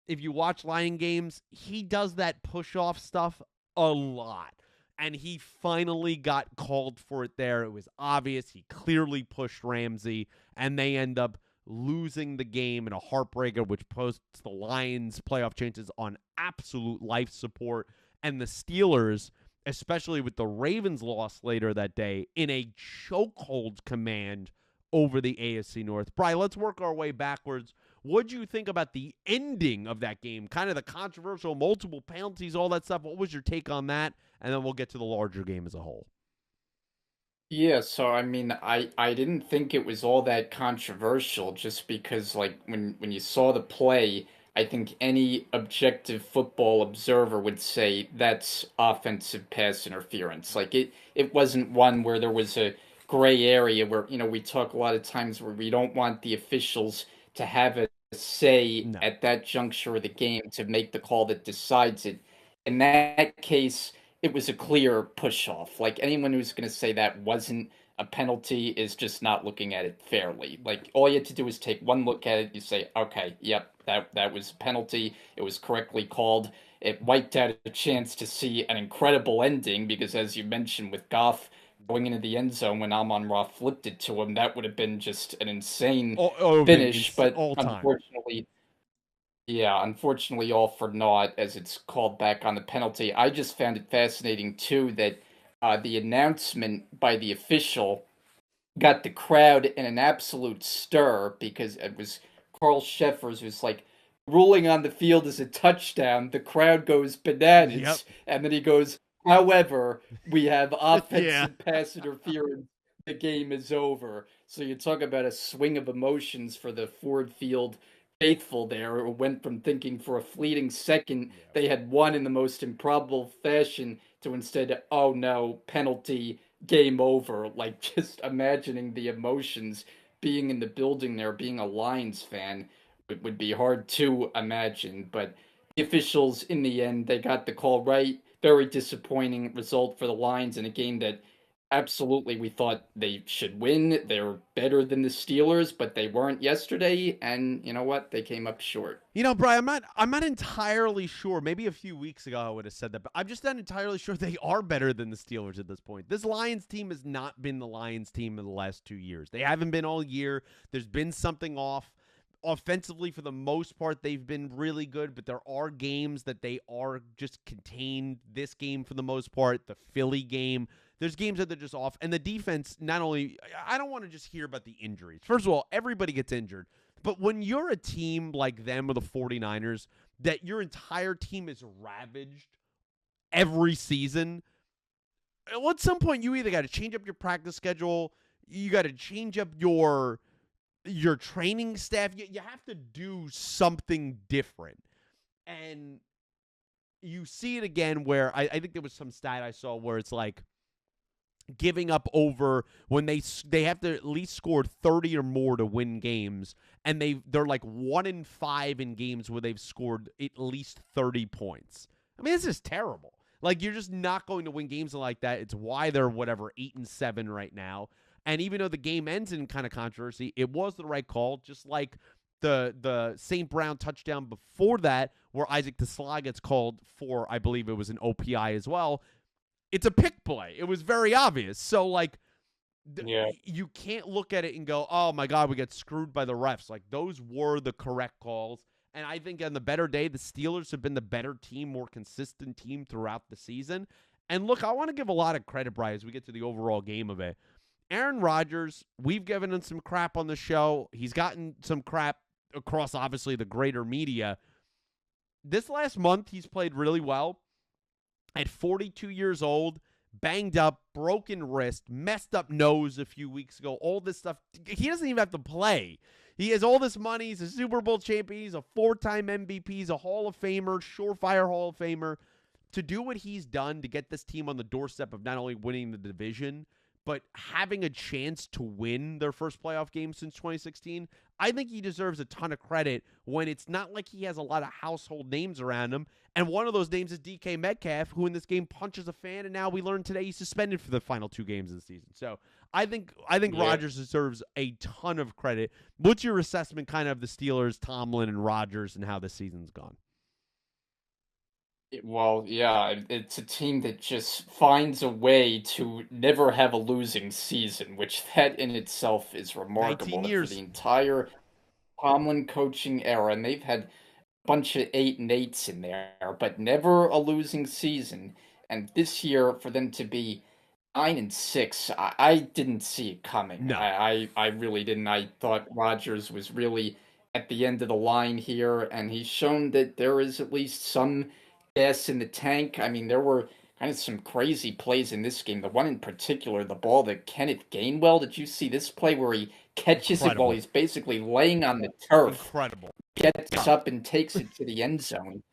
if you watch Lion games, he does that push-off stuff a lot. And he finally got called for it there. It was obvious. He clearly pushed Ramsey, and they end up losing the game in a heartbreaker, which puts the Lions' playoff chances on absolute life support. And the Steelers, especially with the Ravens' loss later that day, in a chokehold command over the AFC North. Brian, let's work our way backwards. What do you think about the ending of that game? Kind of the controversial, multiple penalties, all that stuff. What was your take on that? And then we'll get to the larger game as a whole. Yeah, so I mean, I didn't think it was all that controversial just because like when you saw the play, I think any objective football observer would say that's offensive pass interference. Like it wasn't one where there was a gray area where, we talk a lot of times where we don't want the officials to have a say No. at that juncture of the game to make the call that decides it. In that case, it was a clear push off. Like anyone who's going to say that wasn't a penalty is just not looking at it fairly. Like all you had to do is take one look at it. You say, okay, yep, that was a penalty. It was correctly called. it wiped out a chance to see an incredible ending because, as you mentioned, with Goff going into the end zone when Amon-Ra flipped it to him, that would have been just an insane finish. But all time. unfortunately, yeah, unfortunately, all for naught as it's called back on the penalty. I just found it fascinating too that the announcement by the official got the crowd in an absolute stir because it was Carl Sheffers who's like ruling on the field as a touchdown. The crowd goes Yep. bananas, and then he goes, "However, we have Yeah. offensive pass interference. The game is over." So you talk about a swing of emotions for the Ford Field faithful there. It went from thinking for a fleeting second they had won in the most improbable fashion to instead, oh no, penalty, game over. Like just imagining the emotions being in the building there, being a Lions fan, it would be hard to imagine. But the officials, in the end, they got the call right. Very disappointing result for the Lions in a game that absolutely we thought they should win. They're better than the Steelers, but they weren't yesterday. And you know what? They came up short. Brian, I'm not entirely sure. Maybe a few weeks ago I would have said that, but I'm just not entirely sure they are better than the Steelers at this point. This Lions team has not been the Lions team in the last 2 years. They haven't been all year. There's been something off. Offensively, for the most part, they've been really good, but there are games that they are just contained. This game, for the most part, the Philly game, there's games that they're just off. And the defense, not only, I don't want to just hear about the injuries. First of all, everybody gets injured. But when you're a team like them or the 49ers, that your entire team is ravaged every season, at some point you either got to change up your practice schedule, you got to change up your training staff. You have to do something different. And you see it again where I think there was some stat I saw where it's like giving up over when they have to at least score 30 or more to win games, and they're like 1-5 in games where they've scored at least 30 points. I mean, this is terrible. Like, you're just not going to win games like that. It's why they're 8-7 right now. And even though the game ends in kind of controversy, it was the right call, just like the St. Brown touchdown before that, where Isaac Tesla gets called for, I believe it was an OPI as well. It's a pick play. It was very obvious. So, like, you can't look at it and go, oh, my God, we got screwed by the refs. Like, those were the correct calls. And I think on the better day, the Steelers have been the better team, more consistent team throughout the season. And, look, I want to give a lot of credit, Brian, as we get to the overall game of it. Aaron Rodgers, we've given him some crap on the show. He's gotten some crap across, obviously, the greater media. This last month, he's played really well. At 42 years old, banged up, broken wrist, messed up nose a few weeks ago, all this stuff. He doesn't even have to play. He has all this money. He's a Super Bowl champion. He's a 4-time MVP. He's a Hall of Famer, surefire Hall of Famer. To do what he's done to get this team on the doorstep of not only winning the division, but having a chance to win their first playoff game since 2016, I think he deserves a ton of credit when it's not like he has a lot of household names around him. And one of those names is DK Metcalf, who in this game punches a fan, and now we learned today he's suspended for the final 2 games of the season. So I think Rodgers deserves a ton of credit. What's your assessment kind of the Steelers, Tomlin, and Rodgers, and how the season's gone? Well, yeah, it's a team that just finds a way to never have a losing season, which that in itself is 19 remarkable for years. the entire Tomlin coaching era. And they've had a bunch of 8-8s in there, but never a losing season. And this year, for them to be 9-6, I didn't see it coming. No. I really didn't. I thought Rodgers was really at the end of the line here, and he's shown that there is at least some gas in the tank. I mean, there were kind of some crazy plays in this game. The one in particular, the ball that Kenneth Gainwell, did you see this play where he catches it while he's basically laying on the turf? Incredible. Gets up and takes it to the end zone.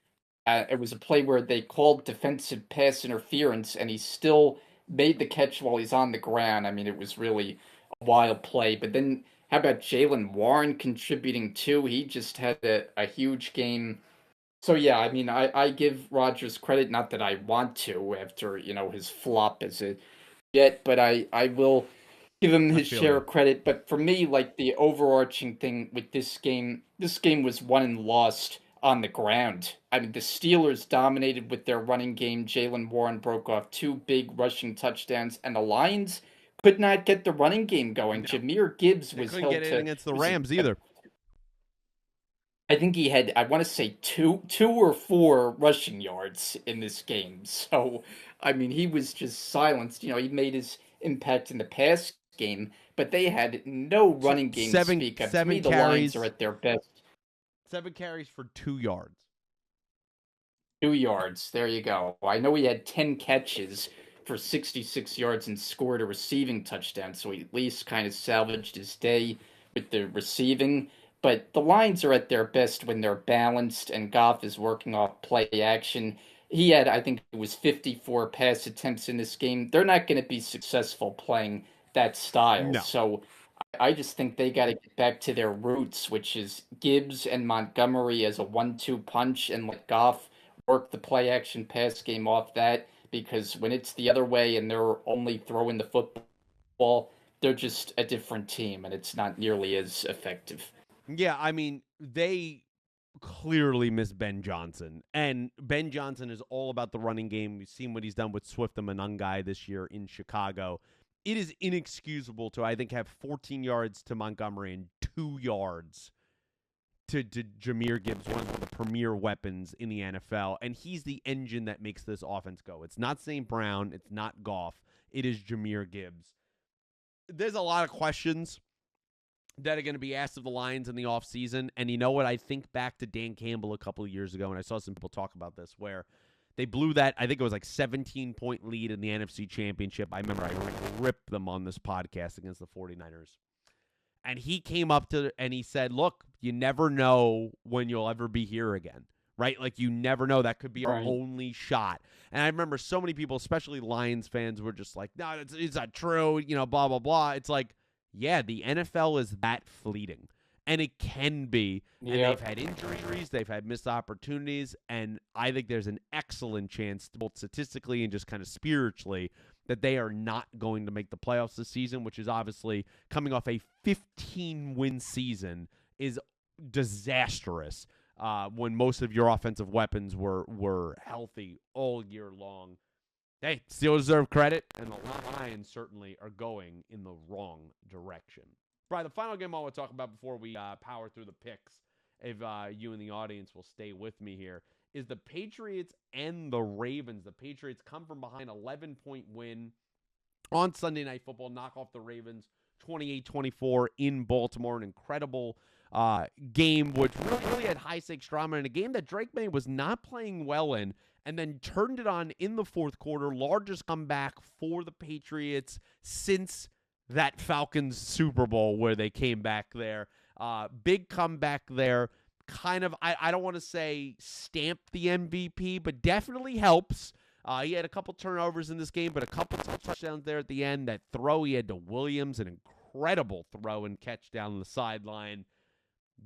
It was a play where they called defensive pass interference, and he still made the catch while he's on the ground. I mean, it was really a wild play. But then, how about Jaylen Warren contributing too? He just had a huge game. So yeah, I mean, I give Rodgers credit, not that I want to after, his flop as a Jet, but I will give him his share of credit. But for me, like the overarching thing with this game was won and lost on the ground. I mean, the Steelers dominated with their running game. Jaylen Warren broke off 2 big rushing touchdowns, and the Lions could not get the running game going. No. Jahmyr Gibbs They was couldn't get held it to, against the Rams either. I think he had, I want to say two or four rushing yards in this game. So, I mean, he was just silenced. He made his impact in the pass game, but they had no running game to Seven speak of. To seven me, the Lions are carries. at their best. 7 carries for 2 yards. 2 yards. There you go. I know he had 10 catches for 66 yards and scored a receiving touchdown, so he at least kind of salvaged his day with the receiving. But the Lions are at their best when they're balanced and Goff is working off play action. He had, I think it was 54 pass attempts in this game. They're not going to be successful playing that style. No. So I just think they got to get back to their roots, which is Gibbs and Montgomery as a 1-2 punch and let Goff work the play action pass game off that, because when it's the other way and they're only throwing the football, they're just a different team and it's not nearly as effective. Yeah, I mean, they clearly miss Ben Johnson. And Ben Johnson is all about the running game. We've seen what he's done with Swift and Monangai this year in Chicago. It is inexcusable to, I think, have 14 yards to Montgomery and 2 yards to Jahmyr Gibbs, one of the premier weapons in the NFL. And he's the engine that makes this offense go. It's not St. Brown. It's not Goff. It is Jahmyr Gibbs. There's a lot of questions that are going to be asked of the Lions in the offseason. And you know what? I think back to Dan Campbell a couple of years ago, and I saw some people talk about this, where they blew that, I think it was like 17-point lead in the NFC Championship. I remember I ripped them on this podcast against the 49ers. And he came up to and he said, look, you never know when you'll ever be here again, right? Like, you never know. That could be our only shot. And I remember so many people, especially Lions fans, were just like, no, it's not true, blah, blah, blah. It's like, yeah, the NFL is that fleeting. And it can be. And they've had injuries, they've had missed opportunities, and I think there's an excellent chance, both statistically and just kind of spiritually, that they are not going to make the playoffs this season, which is obviously coming off a 15-win season is disastrous when most of your offensive weapons were healthy all year long. Hey, still deserve credit, and the Lions certainly are going in the wrong direction. Brian, the final game I want to talk about before we power through the picks, if you and the audience will stay with me here, is the Patriots and the Ravens. The Patriots come from behind, 11-point win on Sunday Night Football, knock off the Ravens 28-24 in Baltimore. An incredible game, which really had high-stakes drama in a game that Drake May was not playing well in, and then turned it on in the fourth quarter. Largest comeback for the Patriots since that Falcons Super Bowl where they came back there. Big comeback there. Kind of, I don't want to say stamp the MVP, but definitely helps. He had a couple turnovers in this game, but a couple touchdowns there at the end. That throw he had to Williams, an incredible throw and catch down the sideline.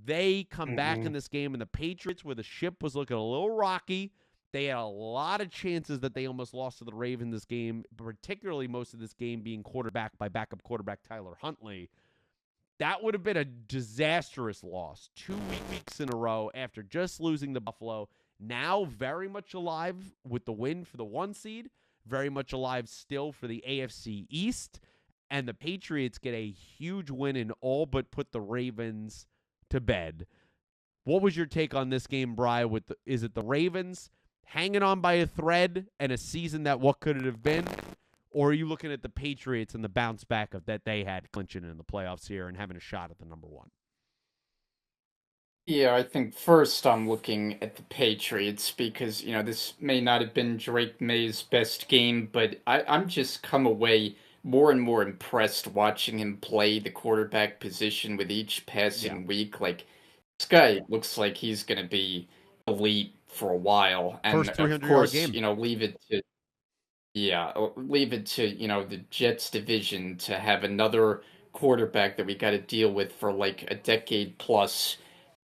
They come back in this game, and the Patriots, where the ship was looking a little rocky, they had a lot of chances that they almost lost to the Ravens this game, particularly most of this game being quarterbacked by backup quarterback Tyler Huntley. That would have been a disastrous loss. 2 weeks in a row after just losing to Buffalo. Now very much alive with the win for the 1 seed. Very much alive still for the AFC East. And the Patriots get a huge win and all but put the Ravens to bed. What was your take on this game, Bri? Is it the Ravens hanging on by a thread and a season that what could it have been? Or are you looking at the Patriots and the bounce back of that they had clinching in the playoffs here and having a shot at the number 1? Yeah, I think first I'm looking at the Patriots because, this may not have been Drake May's best game, but I'm just come away more and more impressed watching him play the quarterback position with each passing week. Like, this guy looks like he's going to be elite for a while. And First of 300-yard course, game. leave it to, the Jets division to have another quarterback that we got to deal with for like a decade plus.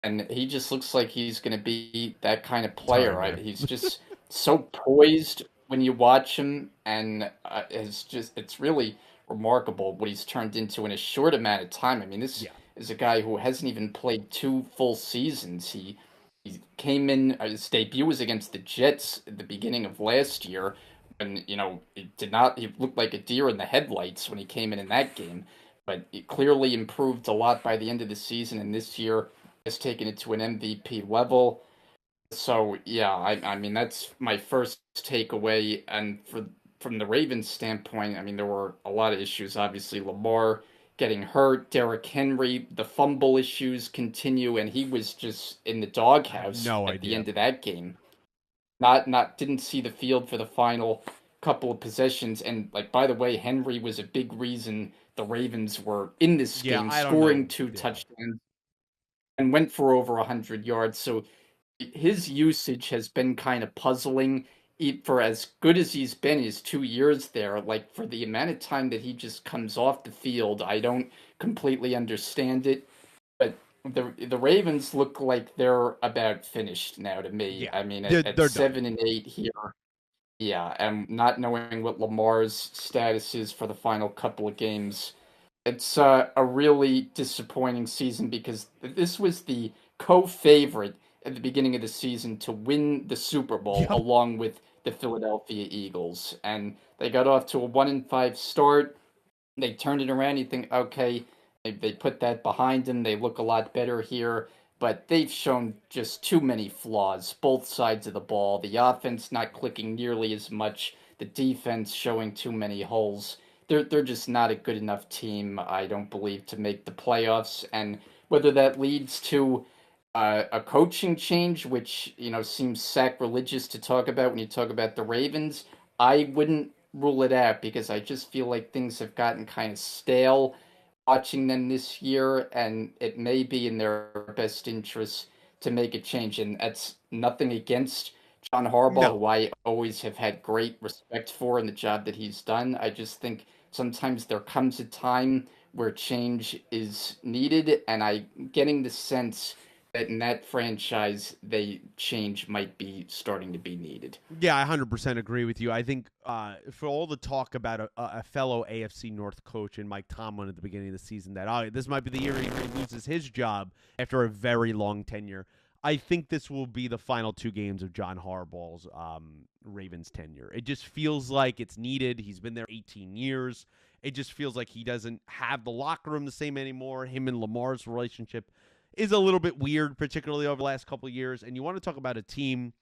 And he just looks like he's going to be that kind of player. Sorry, Right? He's just so poised when you watch him, and it's really remarkable what he's turned into in a short amount of time. I mean, this is a guy who hasn't even played 2 full seasons. He He came in, his debut was against the Jets at the beginning of last year, and he looked like a deer in the headlights when he came in that game. But it clearly improved a lot by the end of the season, and this year has taken it to an MVP level. So yeah, I mean that's my first takeaway. And from the Ravens standpoint, I mean there were a lot of issues. Obviously, Lamar getting hurt, Derrick Henry, the fumble issues continue, and he was just in the I have doghouse no at the idea. end of that game. Not didn't see the field for the final couple of possessions. And like by the way, Henry was a big reason the Ravens were in this Yeah, game, I don't know. scoring two touchdowns and went for over 100 yards. So his usage has been kind of puzzling for as good as he's been his 2 years there. Like for the amount of time that he just comes off the field, I don't completely understand it. But the Ravens look like they're about finished now to me. Yeah, I mean, at they're done. 7-8 here, yeah, and not knowing what Lamar's status is for the final couple of games, it's a really disappointing season because this was the co-favorite at the beginning of the season to win the Super Bowl Yep. along with the Philadelphia Eagles, and they got off to a 1-5 start. They turned it around. You think, okay, they put that behind them. They look a lot better here, but they've shown just too many flaws, both sides of the ball. The offense not clicking nearly as much. The defense showing too many holes. They're just not a good enough team, I don't believe, to make the playoffs. And whether that leads to a coaching change, which seems sacrilegious to talk about when you talk about the Ravens, I wouldn't rule it out because I just feel like things have gotten kind of stale watching them this year, and it may be in their best interest to make a change. And that's nothing against John Harbaugh, No. who I always have had great respect for in the job that he's done. I just think sometimes there comes a time where change is needed, and I'm getting the sense that in that franchise, they change might be starting to be needed. Yeah, I 100% agree with you. I think for all the talk about a fellow AFC North coach and Mike Tomlin at the beginning of the season, that this might be the year he loses his job after a very long tenure. I think this will be the final 2 games of John Harbaugh's Ravens tenure. It just feels like it's needed. He's been there 18 years. It just feels like he doesn't have the locker room the same anymore. Him and Lamar's relationship is a little bit weird, particularly over the last couple of years. And you want to talk about a team.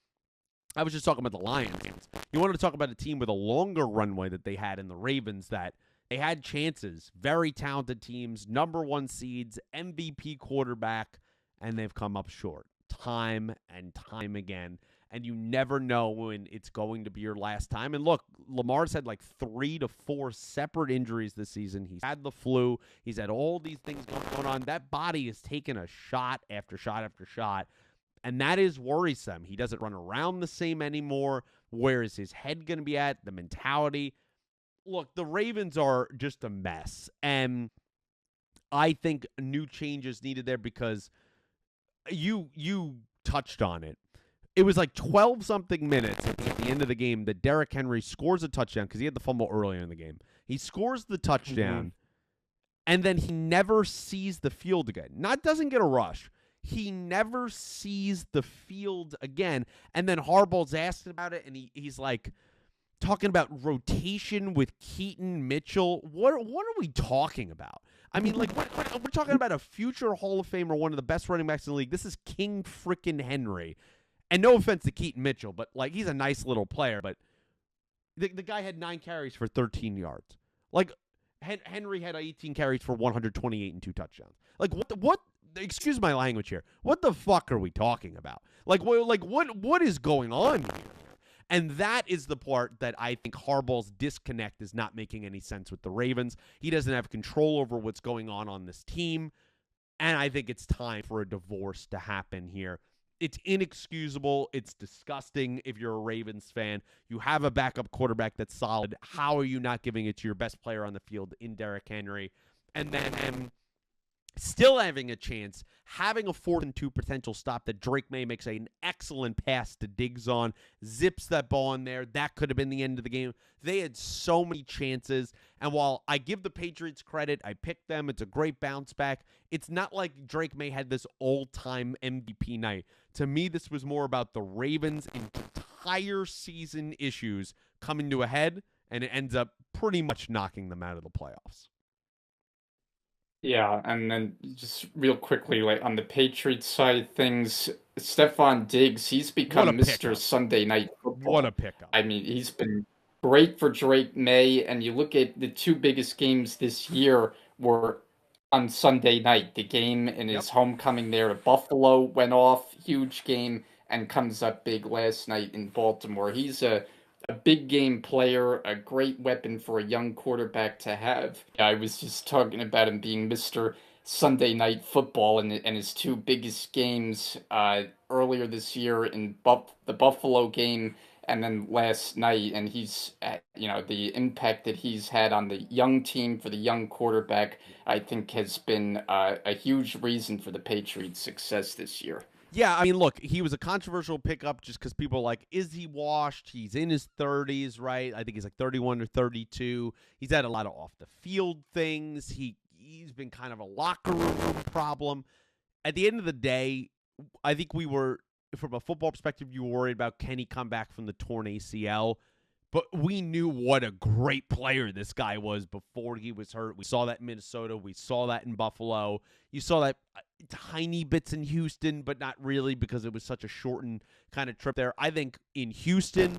I was just talking about the Lions. You wanted to talk about a team with a longer runway that they had in the Ravens, that they had chances, very talented teams, #1 seeds, MVP quarterback, and they've come up short time and time again. And you never know when it's going to be your last time. And look, Lamar's had like 3 to 4 separate injuries this season. He's had the flu. He's had all these things going on. That body has taken a shot after shot after shot. And that is worrisome. He doesn't run around the same anymore. Where is his head going to be at? The mentality. Look, the Ravens are just a mess. And I think new changes needed there because you touched on it. It was like 12-something minutes at the end of the game that Derrick Henry scores a touchdown because he had the fumble earlier in the game. He scores the touchdown, and then he never sees the field again. Doesn't get a rush. He never sees the field again. And then Harbaugh's asked about it, and he's like talking about rotation with Keaton Mitchell. What are we talking about? I mean, like, we're talking about a future Hall of Famer, one of the best running backs in the league. This is King frickin' Henry. And no offense to Keaton Mitchell, but, like, he's a nice little player. But the guy had 9 carries for 13 yards. Like, Henry had 18 carries for 128 and 2 touchdowns. Like, what? Excuse my language here. What the fuck are we talking about? What is going on here? And that is the part that I think Harbaugh's disconnect is not making any sense with the Ravens. He doesn't have control over what's going on this team. And I think it's time for a divorce to happen here. It's inexcusable. It's disgusting if you're a Ravens fan. You have a backup quarterback that's solid. How are you not giving it to your best player on the field in Derrick Henry? And then still having a chance, having a 4th-and-2 potential stop that Drake May makes an excellent pass to Diggs on, zips that ball in there. That could have been the end of the game. They had so many chances, and while I give the Patriots credit, I picked them, it's a great bounce back, it's not like Drake May had this all-time MVP night. To me, this was more about the Ravens' entire season issues coming to a head, and it ends up pretty much knocking them out of the playoffs. Yeah, and then just real quickly, like on the Patriots side of things, Stephon Diggs, he's What a become Mr. pickup. Sunday Night What a Football. pickup. I mean, he's been great for Drake May, and you look at the two biggest games this year were on Sunday night. The game in Yep. his homecoming there to Buffalo went off, huge game, and comes up big last night in Baltimore. He's a big game player, a great weapon for a young quarterback to have. I was just talking about him being Mr. Sunday Night Football and his two biggest games earlier this year in the Buffalo game and then last night. And he's, the impact that he's had on the young team for the young quarterback, I think has been a huge reason for the Patriots' success this year. Yeah, I mean, look, he was a controversial pickup just because people are like, is he washed? He's in his 30s, right? I think he's like 31 or 32. He's had a lot of off-the-field things. He's been kind of a locker room problem. At the end of the day, I think we were, from a football perspective, you were worried about can he come back from the torn ACL. But we knew what a great player this guy was before he was hurt. We saw that in Minnesota. We saw that in Buffalo. You saw that tiny bits in Houston, but not really because it was such a shortened kind of trip there. I think in Houston,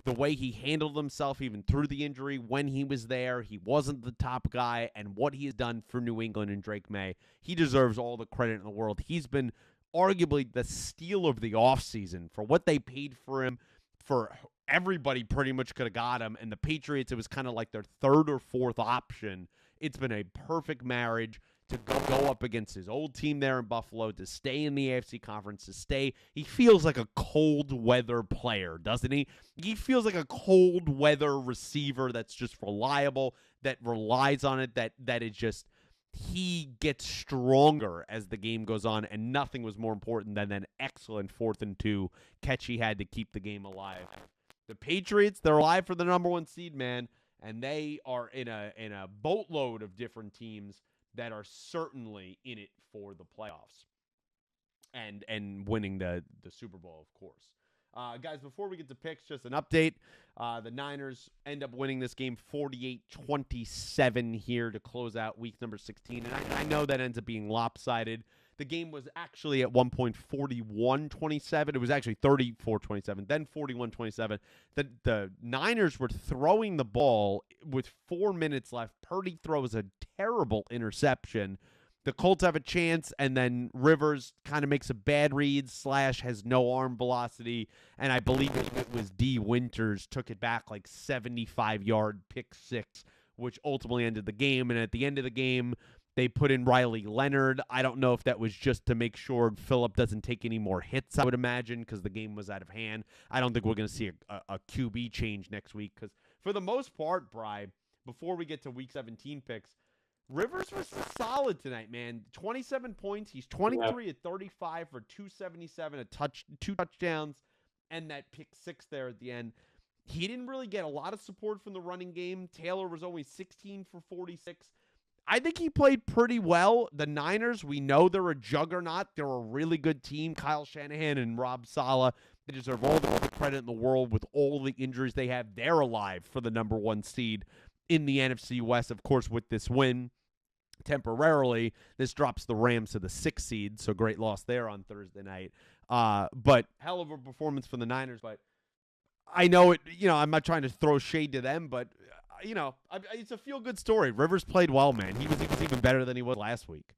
the way he handled himself even through the injury, when he was there, he wasn't the top guy, and what he has done for New England and Drake May, he deserves all the credit in the world. He's been arguably the steal of the offseason for what they paid for him. For everybody pretty much could have got him, and the Patriots, it was kind of like their third or fourth option. It's been a perfect marriage to go up against his old team there in Buffalo, to stay in the AFC Conference, to stay. He feels like a cold weather player, doesn't he? He feels like a cold weather receiver that's just reliable, that relies on it, that is just, he gets stronger as the game goes on, and nothing was more important than an excellent 4th-and-2 catch he had to keep the game alive. The Patriots, they're alive for the number 1 seed, man, and they are in a boatload of different teams that are certainly in it for the playoffs and winning the Super Bowl, of course. Guys, before we get to picks, just an update. The Niners end up winning this game 48-27 here to close out week number 16. And I know that ends up being lopsided. The game was actually at one point 41-27. It was actually 34-27, then 41-27. The Niners were throwing the ball with 4 minutes left. Purdy throws a terrible interception. The Colts have a chance, and then Rivers kind of makes a bad read / has no arm velocity, and I believe it was D. Winters took it back like 75-yard pick six, which ultimately ended the game. And at the end of the game, they put in Riley Leonard. I don't know if that was just to make sure Phillip doesn't take any more hits, I would imagine, because the game was out of hand. I don't think we're going to see a QB change next week, because for the most part, Bri, before we get to Week 17 picks, Rivers was solid tonight, man. 27 points. He's 23 at 35 for 277, two touchdowns, and that pick six there at the end. He didn't really get a lot of support from the running game. Taylor was only 16 for 46. I think he played pretty well. The Niners, we know they're a juggernaut. They're a really good team. Kyle Shanahan and Rob Saleh, they deserve all the credit in the world with all the injuries they have. They're alive for the number 1 seed in the NFC West. Of course, with this win, temporarily, this drops the Rams to the 6th seed, so great loss there on Thursday night. But hell of a performance from the Niners. But I know it. I'm not trying to throw shade to them, but it's a feel-good story. Rivers played well, man. He was even better than he was last week.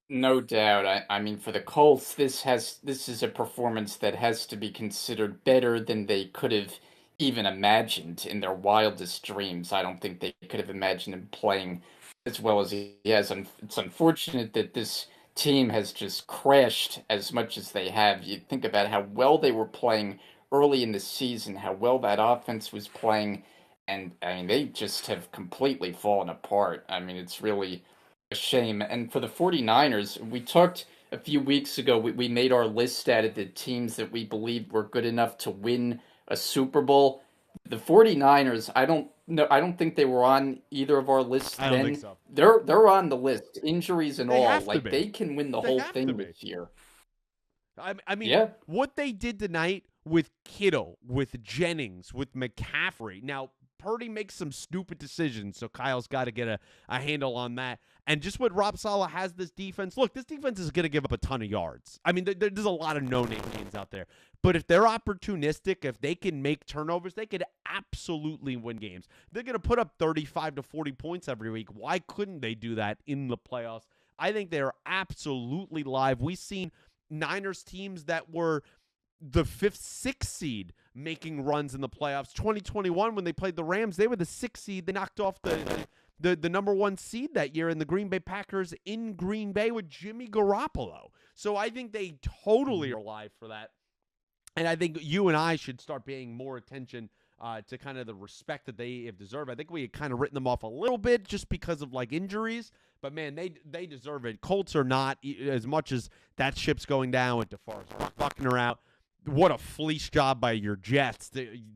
No doubt. I mean, for the Colts, this is a performance that has to be considered better than they could have even imagined in their wildest dreams. I don't think they could have imagined him playing as well as he has. It's unfortunate that this team has just crashed as much as they have. You think about how well they were playing early in the season, how well that offense was playing, and I mean, they just have completely fallen apart. I mean, it's really shame. And for the 49ers, we talked a few weeks ago, we made our list out of the teams that we believed were good enough to win a Super Bowl. The 49ers, I don't know, I don't think they were on either of our lists I don't think then. so. They're on the list, injuries and They all. have to Like be. they can win the They whole have to thing be. this year. I mean, Yeah. what they did tonight with Kittle, with Jennings, with McCaffrey. Now, Purdy makes some stupid decisions, so Kyle's got to get a handle on that. And just what Rob Saleh has this defense. Look, this defense is going to give up a ton of yards. I mean, there's a lot of no-name teams out there. But if they're opportunistic, if they can make turnovers, they could absolutely win games. They're going to put up 35 to 40 points every week. Why couldn't they do that in the playoffs? I think they're absolutely live. We've seen Niners teams that were the 5th, 6th seed making runs in the playoffs. 2021, when they played the Rams, they were the 6th seed. They knocked off the number 1 seed that year in the Green Bay Packers in Green Bay with Jimmy Garoppolo. So I think they totally are alive for that. And I think you and I should start paying more attention to kind of the respect that they have deserved. I think we had kind of written them off a little bit just because of like injuries. But, man, they deserve it. Colts are not, as much as that ship's going down with DeForest Buckner out. What a fleece job by your Jets.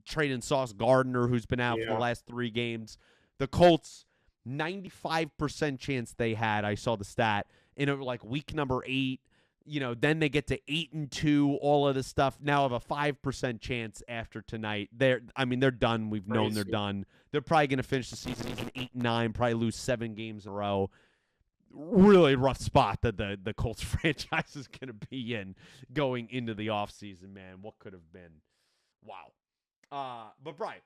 Trading Sauce Gardner, who's been out for the last 3 games. The Colts, 95% chance they had. I saw the stat in like week number 8. Then they get to 8-2, all of this stuff. Now have a 5% chance after tonight. They're done. We've known they're done. They're probably going to finish the season 8-9, probably lose 7 games in a row. Really rough spot that the Colts franchise is going to be in going into the offseason, man. What could have been? Wow. But, Brian,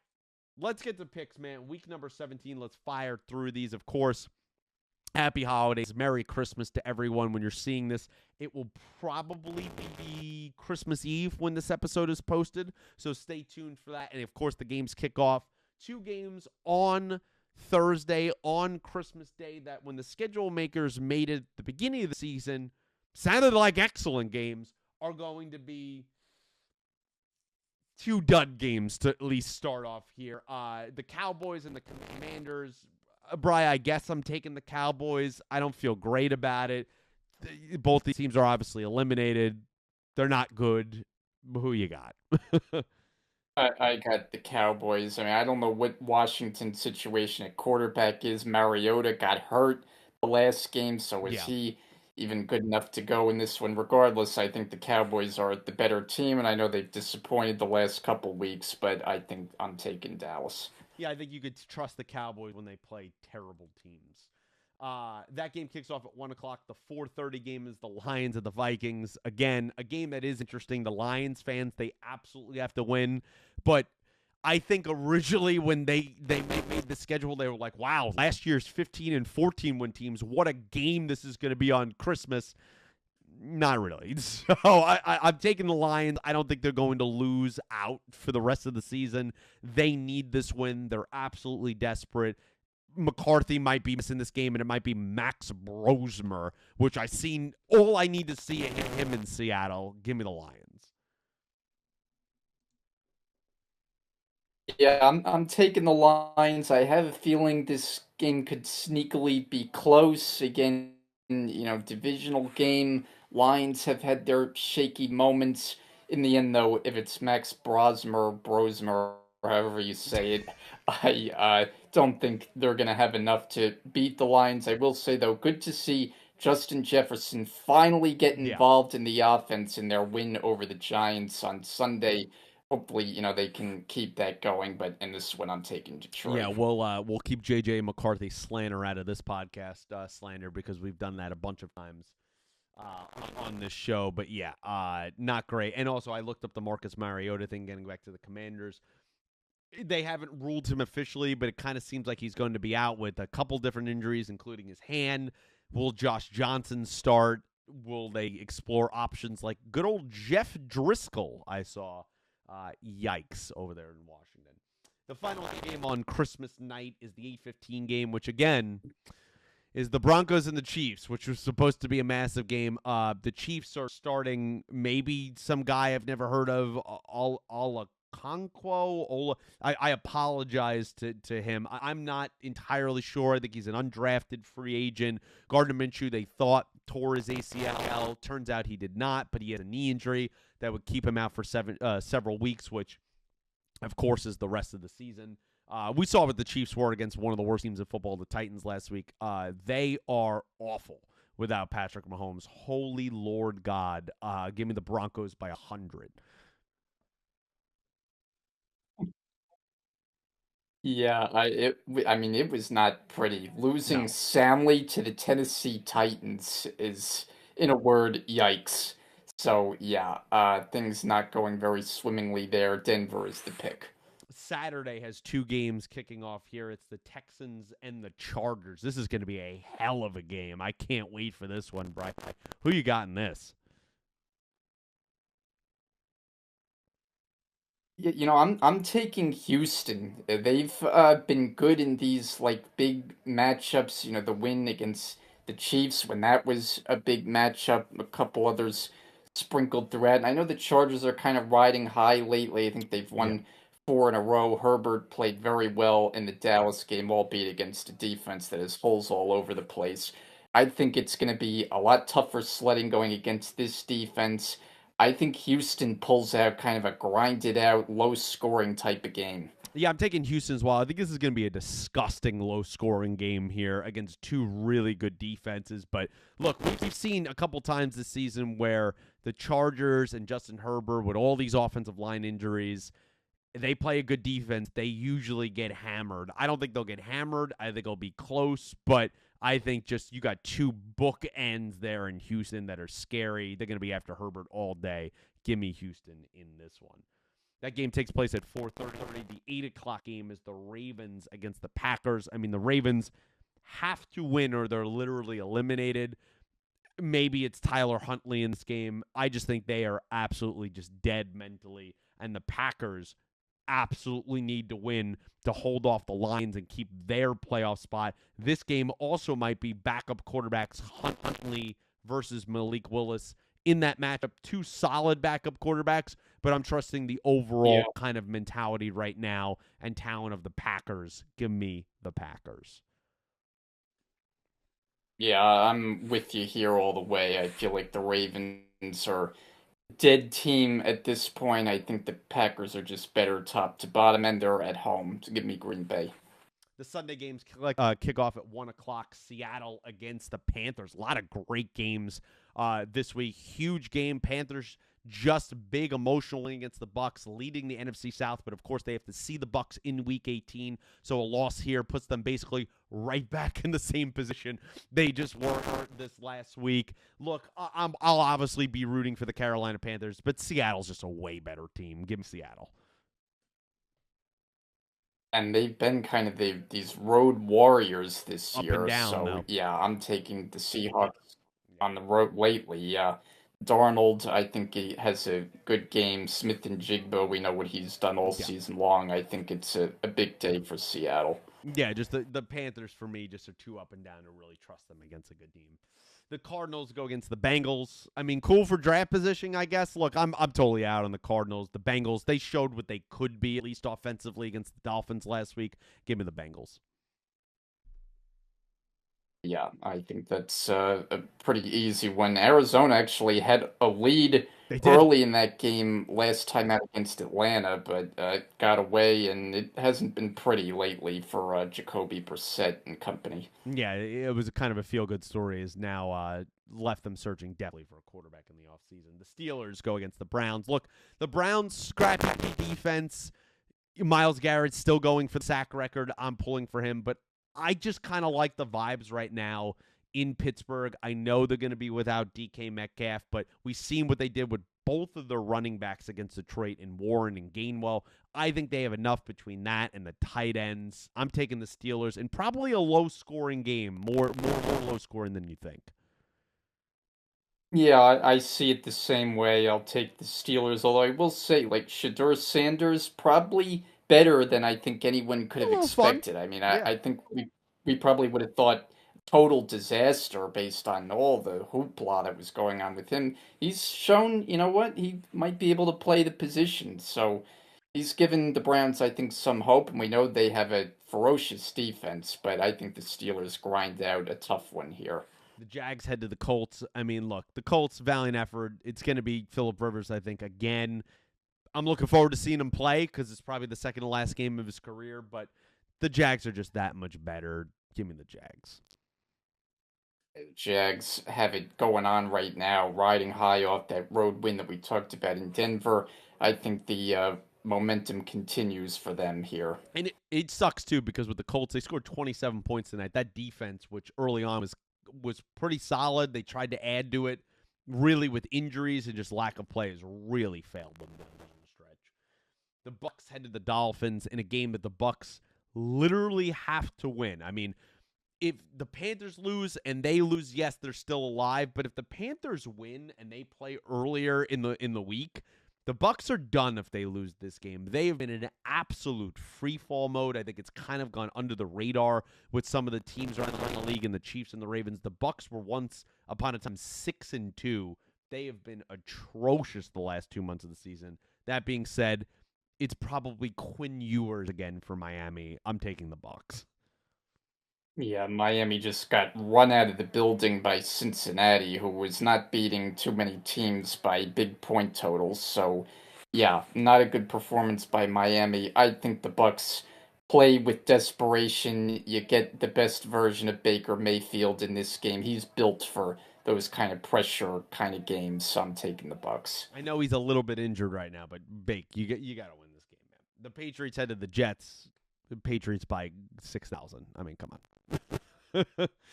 let's get to picks, man. Week number 17, let's fire through these, of course. Happy holidays. Merry Christmas to everyone. When you're seeing this, it will probably be Christmas Eve when this episode is posted. So stay tuned for that. And, of course, the games kick off. 2 games on Thursday, on Christmas Day, that when the schedule makers made it at the beginning of the season, sounded like excellent games, are going to be 2 dud games to at least start off here. The Cowboys and the Commanders. Bri, I guess I'm taking the Cowboys. I don't feel great about it. Both these teams are obviously eliminated. They're not good. Who you got? I got the Cowboys. I mean, I don't know what Washington's situation at quarterback is. Mariota got hurt the last game, so is he even good enough to go in this one? Regardless, I think the Cowboys are the better team, and I know they've disappointed the last couple weeks, but I think I'm taking Dallas. Yeah, I think you could trust the Cowboys when they play terrible teams. That game kicks off at 1 o'clock. The 4:30 game is the Lions and the Vikings. Again, a game that is interesting. The Lions fans, they absolutely have to win. But I think originally when they made the schedule, they were like, wow, last year's 15 and 14 win teams. What a game this is going to be on Christmas. Not really. So I'm taking the Lions. I don't think they're going to lose out for the rest of the season. They need this win. They're absolutely desperate. McCarthy might be missing this game, and it might be Max Brosmer, which I've seen. All I need to see him in Seattle. Give me the Lions. Yeah, I'm taking the Lions. I have a feeling this game could sneakily be close. Again, divisional game. Lions have had their shaky moments. In the end, though, if it's Max Brosmer, however you say it, I don't think they're going to have enough to beat the Lions. I will say, though, good to see Justin Jefferson finally get involved in the offense in their win over the Giants on Sunday. Hopefully, they can keep that going. But in this one, I'm taking Detroit. Yeah, we'll keep J.J. McCarthy slander out of this podcast, slander, because we've done that a bunch of times on this show. But, yeah, not great. And also, I looked up the Marcus Mariota thing, getting back to the Commanders. They haven't ruled him officially, but it kind of seems like he's going to be out with a couple different injuries, including his hand. Will Josh Johnson start? Will they explore options like good old Jeff Driscoll I saw? Yikes over there in Washington. The final game on Christmas night is the 8:15 game, which, again, is the Broncos and the Chiefs, which was supposed to be a massive game. The Chiefs are starting maybe some guy I've never heard of, Conquo Ola. I apologize to him. I'm not entirely sure. I think he's an undrafted free agent. Gardner Minshew, they thought tore his ACL. Turns out he did not, but he had a knee injury that would keep him out for several weeks, which, of course, is the rest of the season. We saw what the Chiefs were against one of the worst teams in football, the Titans, last week. They are awful without Patrick Mahomes. Holy Lord God. Give me the Broncos by 100. Yeah, I mean, it was not pretty. Losing No. soundly to the Tennessee Titans is, in a word, yikes. So yeah, things not going very swimmingly there. Denver is the pick. Saturday has two games kicking off here. It's the Texans and the Chargers. This is going to be a hell of a game. I can't wait for this one, Brian. Who you got in this? I'm taking Houston. They've been good in these like big matchups. The win against the Chiefs when that was a big matchup. A couple others sprinkled throughout. And I know the Chargers are kind of riding high lately. I think they've Yeah. won four in a row. Herbert played very well in the Dallas game, albeit against a defense that has holes all over the place. I think it's going to be a lot tougher sledding going against this defense. I think Houston pulls out kind of a grinded out, low scoring type of game. Yeah, I'm taking Houston as well. I think this is going to be a disgusting low scoring game here against two really good defenses. But look, we've seen a couple times this season where the Chargers and Justin Herbert, with all these offensive line injuries, they play a good defense. They usually get hammered. I don't think they'll get hammered. I think it'll be close, but I think just you got two bookends there in Houston that are scary. They're going to be after Herbert all day. Give me Houston in this one. That game takes place at 4:30. The 8 o'clock game is the Ravens against the Packers. I mean, the Ravens have to win or they're literally eliminated. Maybe it's Tyler Huntley in this game. I just think they are absolutely just dead mentally. And the Packers absolutely need to win to hold off the Lions and keep their playoff spot. This game also might be backup quarterbacks Huntley versus Malik Willis. In that matchup, two solid backup quarterbacks, but I'm trusting the Yeah. overall kind of mentality right now and talent of the Packers. Give me the Packers. Yeah, I'm with you here all the way. I feel like the Ravens are a dead team at this point. I think the Packers are just better top to bottom, and they're at home. So give me Green Bay. The Sunday games kick off at 1 o'clock. Seattle against the Panthers. A lot of great games this week. Huge game. Panthers just big emotionally against the Bucks, leading the NFC South. But of course, they have to see the Bucks in Week 18. So a loss here puts them basically right back in the same position they just were this last week. Look, I'll obviously be rooting for the Carolina Panthers, but Seattle's just a way better team. Give me Seattle. And they've been kind of these road warriors this Up and year. down, So though. yeah, I'm taking the Seahawks on the road lately. Yeah. Darnold, I think he has a good game. Smith and Jigbo, we know what he's done all Yeah. season long. I think it's a big day for Seattle. Yeah, just the Panthers for me just are too up and down to really trust them against a good team. The Cardinals go against the Bengals. I mean, cool for draft position, I guess. Look, I'm totally out on the Cardinals. The Bengals, they showed what they could be, at least offensively, against the Dolphins last week. Give me the Bengals. Yeah, I think that's a pretty easy one. Arizona actually had a lead They did. early in that game last time out against Atlanta, but got away, and it hasn't been pretty lately for Jacoby Brissett and company. Yeah, it was a kind of a feel-good story. Is now left them searching definitely for a quarterback in the offseason. The Steelers go against the Browns. Look, the Browns scrappy defense. Myles Garrett's still going for the sack record. I'm pulling for him, but I just kind of like the vibes right now in Pittsburgh. I know they're going to be without DK Metcalf, but we've seen what they did with both of their running backs against Detroit in Warren and Gainwell. I think they have enough between that and the tight ends. I'm taking the Steelers in probably a low-scoring game, more low-scoring than you think. Yeah, I see it the same way. I'll take the Steelers, although I will say, like, Shadur Sanders probably better than I think anyone could A have little fun. expected. I mean, Yeah. I think we probably would have thought total disaster based on all the hoopla that was going on with him. He's shown, you know what, he might be able to play the position. So he's given the Browns, I think, some hope, and we know they have a ferocious defense, but I think the Steelers grind out a tough one here. The Jags head to the Colts. I mean, look, the Colts, valiant effort. It's going to be Phillip Rivers, I think, again. I'm looking forward to seeing him play because it's probably the second to last game of his career, but the Jags are just that much better. Give me the Jags. Jags have it going on right now, riding high off that road win that we talked about in Denver. I think the momentum continues for them here. And it sucks, too, because with the Colts, they scored 27 points tonight. That defense, which early on was pretty solid, they tried to add to it, really with injuries and just lack of plays, really failed them down the stretch. The Bucs head to the Dolphins in a game that the Bucs literally have to win. I mean, if the Panthers lose and they lose, yes, they're still alive. But if the Panthers win and they play earlier in the week, the Bucs are done if they lose this game. They have been in an absolute free fall mode. I think it's kind of gone under the radar with some of the teams around the league and the Chiefs and the Ravens. The Bucs were once upon a time 6-2. They have been atrocious the last 2 months of the season. That being said, it's probably Quinn Ewers again for Miami. I'm taking the Bucs. Yeah, Miami just got run out of the building by Cincinnati, who was not beating too many teams by big point totals. So, yeah, not a good performance by Miami. I think the Bucks play with desperation. You get the best version of Baker Mayfield in this game. He's built for those kind of pressure kind of games. So I'm taking the Bucks. I know he's a little bit injured right now, but Bake, you got to win this game, man. The Patriots head to the Jets. The Patriots by 6,000. I mean, come on.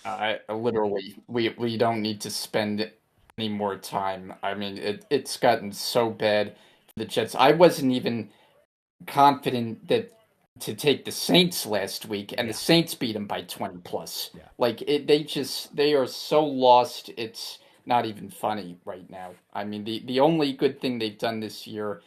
I literally, we don't need to spend any more time. I mean, it's gotten so bad for the Jets. I wasn't even confident that to take the Saints last week, and the Saints beat them by 20 plus. Yeah. Like they are so lost. It's not even funny right now. I mean, the only good thing they've done this year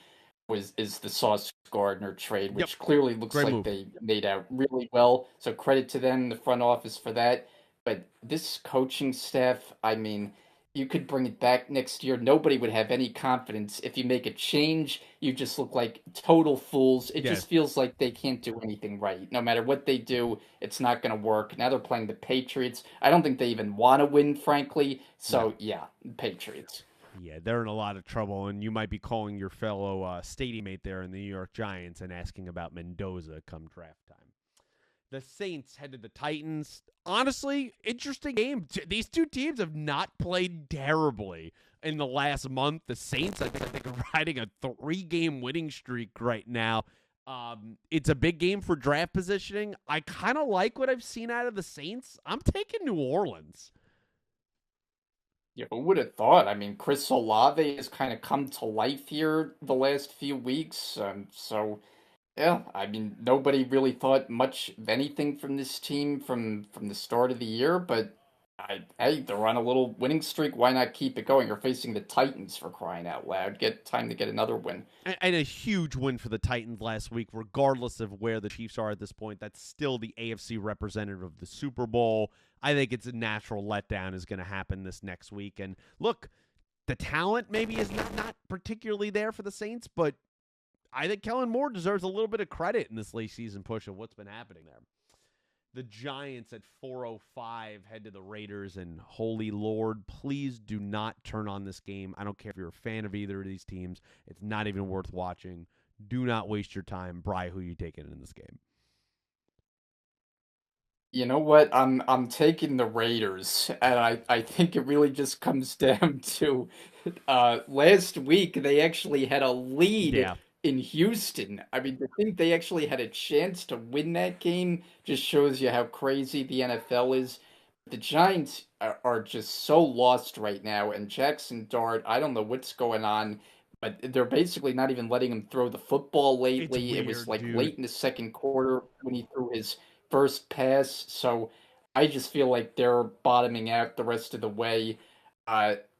is the Sauce Gardner trade, which clearly looks Great like move. they made out really well. So credit to them, the front office for that. But this coaching staff, I mean, you could bring it back next year. Nobody would have any confidence. If you make a change, you just look like total fools. It just feels like they can't do anything right. No matter what they do, it's not going to work. Now they're playing the Patriots. I don't think they even want to win, frankly. So, yeah, Patriots. Yeah, they're in a lot of trouble, and you might be calling your fellow stadium mate there in the New York Giants and asking about Mendoza come draft time. The Saints head to the Titans. Honestly, interesting game. These two teams have not played terribly in the last month. The Saints, I think are riding a 3-game winning streak right now. It's a big game for draft positioning. I kind of like what I've seen out of the Saints. I'm taking New Orleans. Yeah, who would have thought? I mean, Chris Olave has kind of come to life here the last few weeks. So yeah, I mean, nobody really thought much of anything from this team from the start of the year. But hey, they're on a little winning streak. Why not keep it going? You're facing the Titans for crying out loud. Get time to get another win. And a huge win for the Titans last week, regardless of where the Chiefs are at this point. That's still the AFC representative of the Super Bowl. I think it's a natural letdown is going to happen this next week. And look, the talent maybe is not particularly there for the Saints, but I think Kellen Moore deserves a little bit of credit in this late season push of what's been happening there. The Giants at 4:05 head to the Raiders, and holy Lord, please do not turn on this game. I don't care if you're a fan of either of these teams. It's not even worth watching. Do not waste your time. Bry, who are you taking in this game? You know what? I'm taking the Raiders, and I think it really just comes down to last week they actually had a lead in Houston. I mean, to think they actually had a chance to win that game just shows you how crazy the NFL is. The Giants are just so lost right now, and Jackson Dart, I don't know what's going on, but they're basically not even letting him throw the football lately. Weird, it was like dude. late in the second quarter when he threw his first pass. So I just feel like they're bottoming out the rest of the way.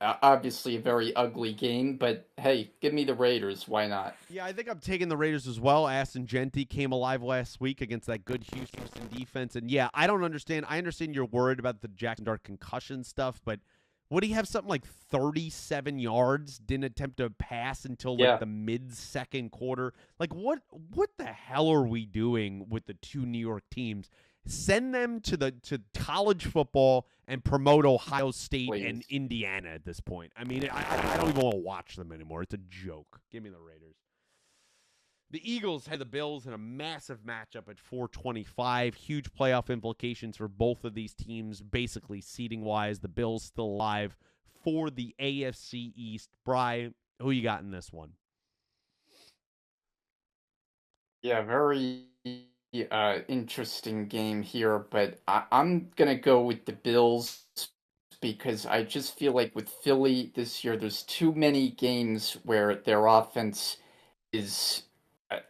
Obviously a very ugly game, but hey, give me the Raiders. Why not? Yeah, I think I'm taking the Raiders as well. Aston Genty came alive last week against that good Houston defense. And yeah, I don't understand. I understand you're worried about the Jackson Dart concussion stuff, but Would he have something like 37 yards? Didn't attempt to pass until like the mid-second quarter. Like what the hell are we doing with the two New York teams? Send them to college football and promote Ohio State and Indiana at this point. I mean, I don't even want to watch them anymore. It's a joke. Give me the Raiders. The Eagles had the Bills in a massive matchup at 425. Huge playoff implications for both of these teams, basically seeding-wise. The Bills still alive for the AFC East. Bri, who you got in this one? Yeah, very interesting game here, but I'm going to go with the Bills because I just feel like with Philly this year, there's too many games where their offense is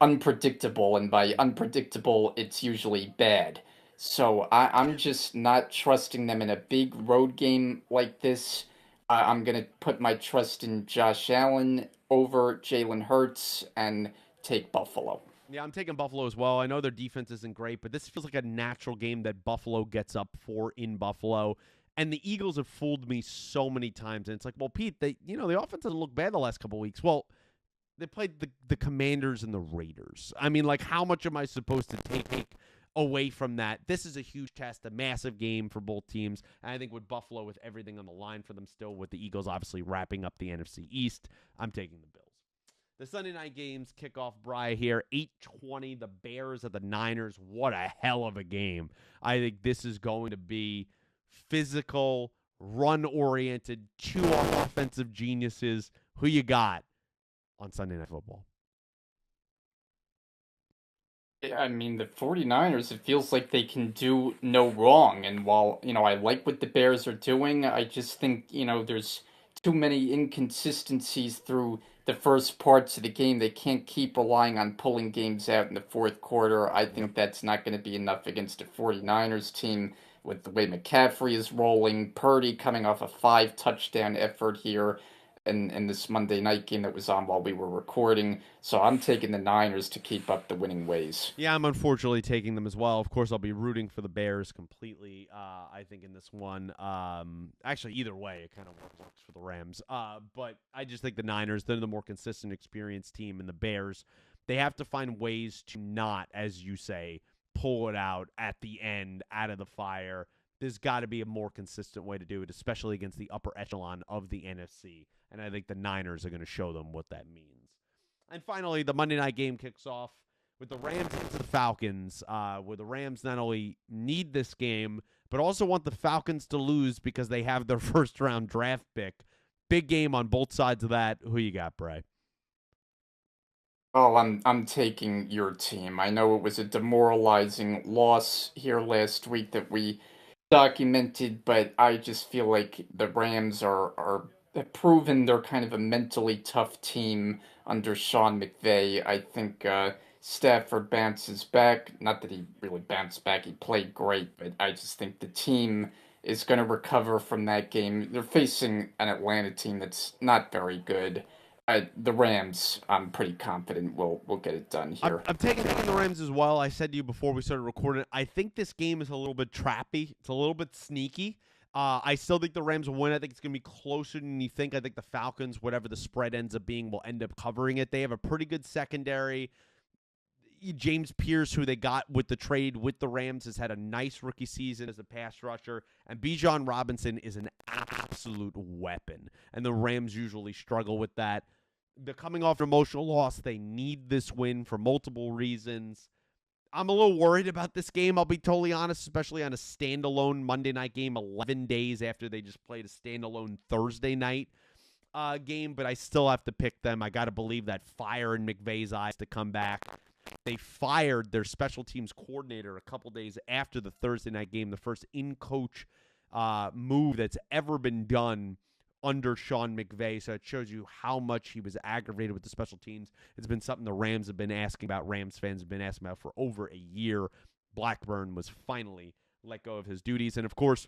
unpredictable, and by unpredictable, it's usually bad. So I'm just not trusting them in a big road game like this. I'm going to put my trust in Josh Allen over Jalen Hurts and take Buffalo. Yeah, I'm taking Buffalo as well. I know their defense isn't great, but this feels like a natural game that Buffalo gets up for in Buffalo. And the Eagles have fooled me so many times. And it's like, well, Pete, the offense doesn't look bad the last couple of weeks. Well, they played the Commanders and the Raiders. I mean, like, how much am I supposed to take away from that? This is a huge test, a massive game for both teams. And I think with Buffalo, with everything on the line for them still, with the Eagles obviously wrapping up the NFC East, I'm taking the Bills. The Sunday night games kick off, Bri, here, 8:20, the Bears at the Niners. What a hell of a game. I think this is going to be physical, run-oriented, two offensive geniuses. Who you got on Sunday Night Football? I mean, the 49ers, it feels like they can do no wrong. And while, I like what the Bears are doing, I just think, there's too many inconsistencies through the first parts of the game. They can't keep relying on pulling games out in the fourth quarter. I think that's not going to be enough against a 49ers team with the way McCaffrey is rolling. Purdy coming off a 5-touchdown effort here in this Monday night game that was on while we were recording. So I'm taking the Niners to keep up the winning ways. Yeah, I'm unfortunately taking them as well. Of course, I'll be rooting for the Bears completely, I think, in this one. Actually, either way, it kind of works for the Rams. But I just think the Niners, they're the more consistent, experienced team, and the Bears, they have to find ways to not, as you say, pull it out at the end, out of the fire. There's got to be a more consistent way to do it, especially against the upper echelon of the NFC. And I think the Niners are going to show them what that means. And finally, the Monday night game kicks off with the Rams and the Falcons, where the Rams not only need this game, but also want the Falcons to lose because they have their first-round draft pick. Big game on both sides of that. Who you got, Bray? Oh, I'm taking your team. I know it was a demoralizing loss here last week that we documented, but I just feel like the Rams are have proven they're kind of a mentally tough team under Sean McVay. I think Stafford bounces back. Not that he really bounced back; he played great, but I just think the team is going to recover from that game. They're facing an Atlanta team that's not very good. The Rams, I'm pretty confident will get it done here. I'm taking the Rams as well. I said to you before we started recording, I think this game is a little bit trappy. It's a little bit sneaky. I still think the Rams will win. I think it's going to be closer than you think. I think the Falcons, whatever the spread ends up being, will end up covering it. They have a pretty good secondary. James Pierce, who they got with the trade with the Rams, has had a nice rookie season as a pass rusher. And Bijan Robinson is an absolute weapon. And the Rams usually struggle with that. They're coming off an emotional loss. They need this win for multiple reasons. I'm a little worried about this game, I'll be totally honest, especially on a standalone Monday night game 11 days after they just played a standalone Thursday night game, but I still have to pick them. I got to believe that fire in McVay's eyes to come back. They fired their special teams coordinator a couple days after the Thursday night game, the first in-coach move that's ever been done under Sean McVay, so it shows you how much he was aggravated with the special teams. It's been something the Rams have been asking about, Rams fans have been asking about for over a year. Blackburn was finally let go of his duties. And, of course,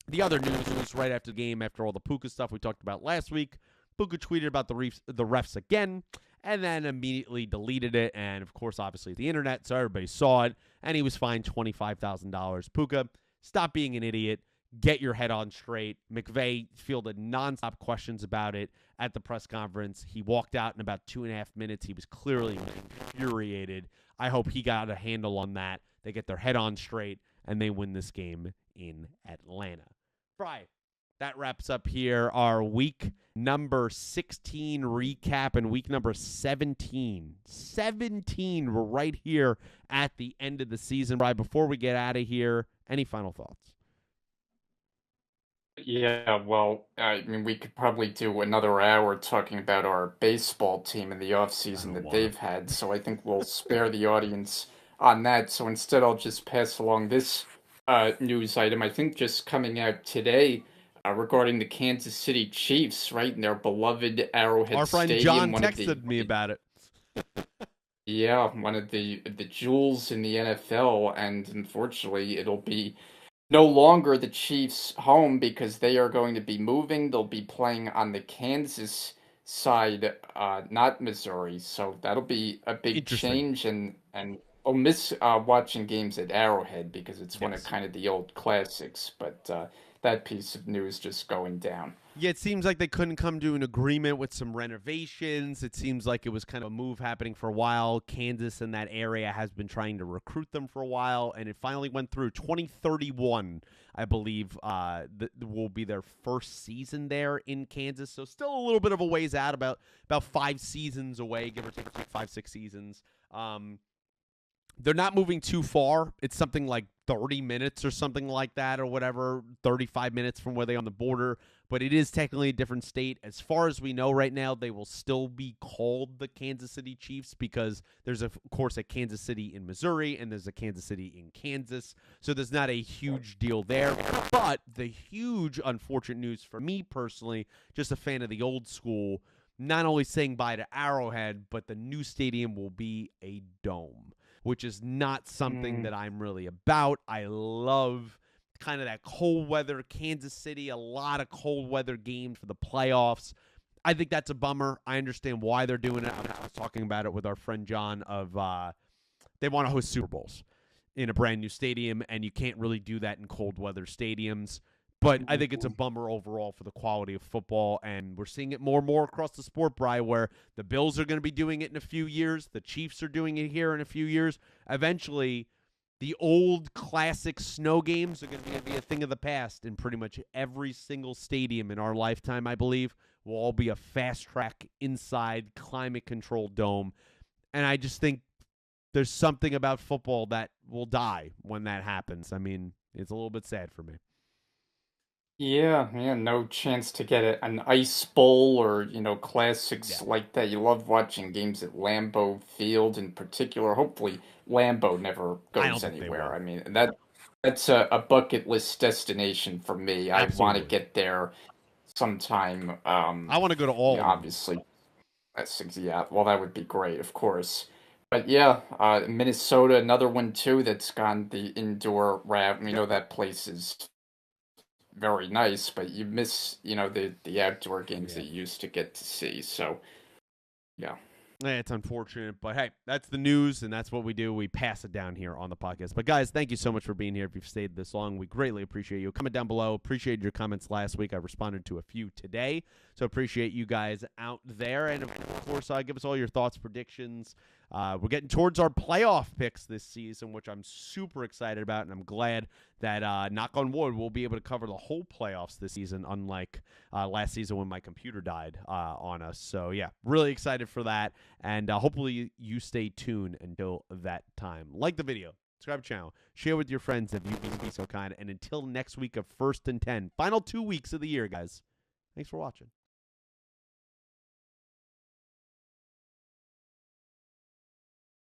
the other news was right after the game, after all the Puka stuff we talked about last week. Puka tweeted about the refs again and then immediately deleted it. And, of course, obviously the internet, so everybody saw it, and he was fined $25,000. Puka, stop being an idiot. get your head on straight. McVay fielded nonstop questions about it at the press conference. He walked out in about 2.5 minutes. He was clearly infuriated. I hope he got a handle on that. They get their head on straight, and they win this game in Atlanta. Fry, that wraps up here our week number 16 recap and week number 17. 17, we're right here at the end of the season. Fry, before we get out of here, any final thoughts? Yeah, well, I mean, we could probably do another hour talking about our baseball team and the offseason that they've had, so I think we'll spare the audience on that. So instead, I'll just pass along this news item. I think just coming out today regarding the Kansas City Chiefs, right, in their beloved Arrowhead Our friend Stadium. John texted me about it. Yeah, one of the jewels in the NFL, and unfortunately, it'll be no longer the Chiefs' home because they are going to be moving. They'll be playing on the Kansas side, not Missouri. So that'll be a big change, and I'll miss watching games at Arrowhead because it's one of kind of the old classics. But that piece of news just going down. Yeah, it seems like they couldn't come to an agreement with some renovations. It seems like it was kind of a move happening for a while. Kansas in that area has been trying to recruit them for a while, and it finally went through. 2031, I believe, will be their first season there in Kansas. So still a little bit of a ways out, about 5 seasons away, give or take 5-6 seasons. They're not moving too far. It's something like 30 minutes or something like that or whatever, 35 minutes from where they are on the border. But it is technically a different state. As far as we know right now, they will still be called the Kansas City Chiefs because there's, of course, a Kansas City in Missouri and there's a Kansas City in Kansas. So there's not a huge deal there. But the huge unfortunate news for me personally, just a fan of the old school, not only saying bye to Arrowhead, but the new stadium will be a dome, which is not something that I'm really about. I love kind of that cold weather, Kansas City, a lot of cold weather games for the playoffs. I think that's a bummer. I understand why they're doing it. I was talking about it with our friend John of they want to host Super Bowls in a brand new stadium, and you can't really do that in cold weather stadiums. But I think it's a bummer overall for the quality of football, and we're seeing it more and more across the sport, Bri, where the Bills are going to be doing it in a few years. The Chiefs are doing it here in a few years. Eventually, the old classic snow games are going to be a thing of the past in pretty much every single stadium in our lifetime, I believe, will all be a fast-track inside climate-controlled dome. And I just think there's something about football that will die when that happens. I mean, it's a little bit sad for me. Yeah, no chance to get an ice bowl or, classics like that. You love watching games at Lambeau Field in particular. Hopefully, Lambeau never goes anywhere. I mean, that's a bucket list destination for me. I want to get there sometime. I want to go to all of them. Obviously. Well, that would be great, of course. But yeah, Minnesota, another one too that's gone the indoor route. We know that place is very nice, but you miss, the outdoor games that you used to get to see. So, yeah. It's unfortunate, but hey, that's the news, and that's what we do. We pass it down here on the podcast. But guys, thank you so much for being here. If you've stayed this long, we greatly appreciate you. Comment down below. Appreciate your comments last week. I responded to a few today, so appreciate you guys out there. And of course, give us all your thoughts, predictions. We're getting towards our playoff picks this season, which I'm super excited about, and I'm glad that, knock on wood, we'll be able to cover the whole playoffs this season, unlike last season when my computer died on us. So, yeah, really excited for that, and hopefully you stay tuned until that time. Like the video, subscribe to the channel, share with your friends if you can be so kind, and until next week of 1st and 10, final 2 weeks of the year, guys, thanks for watching.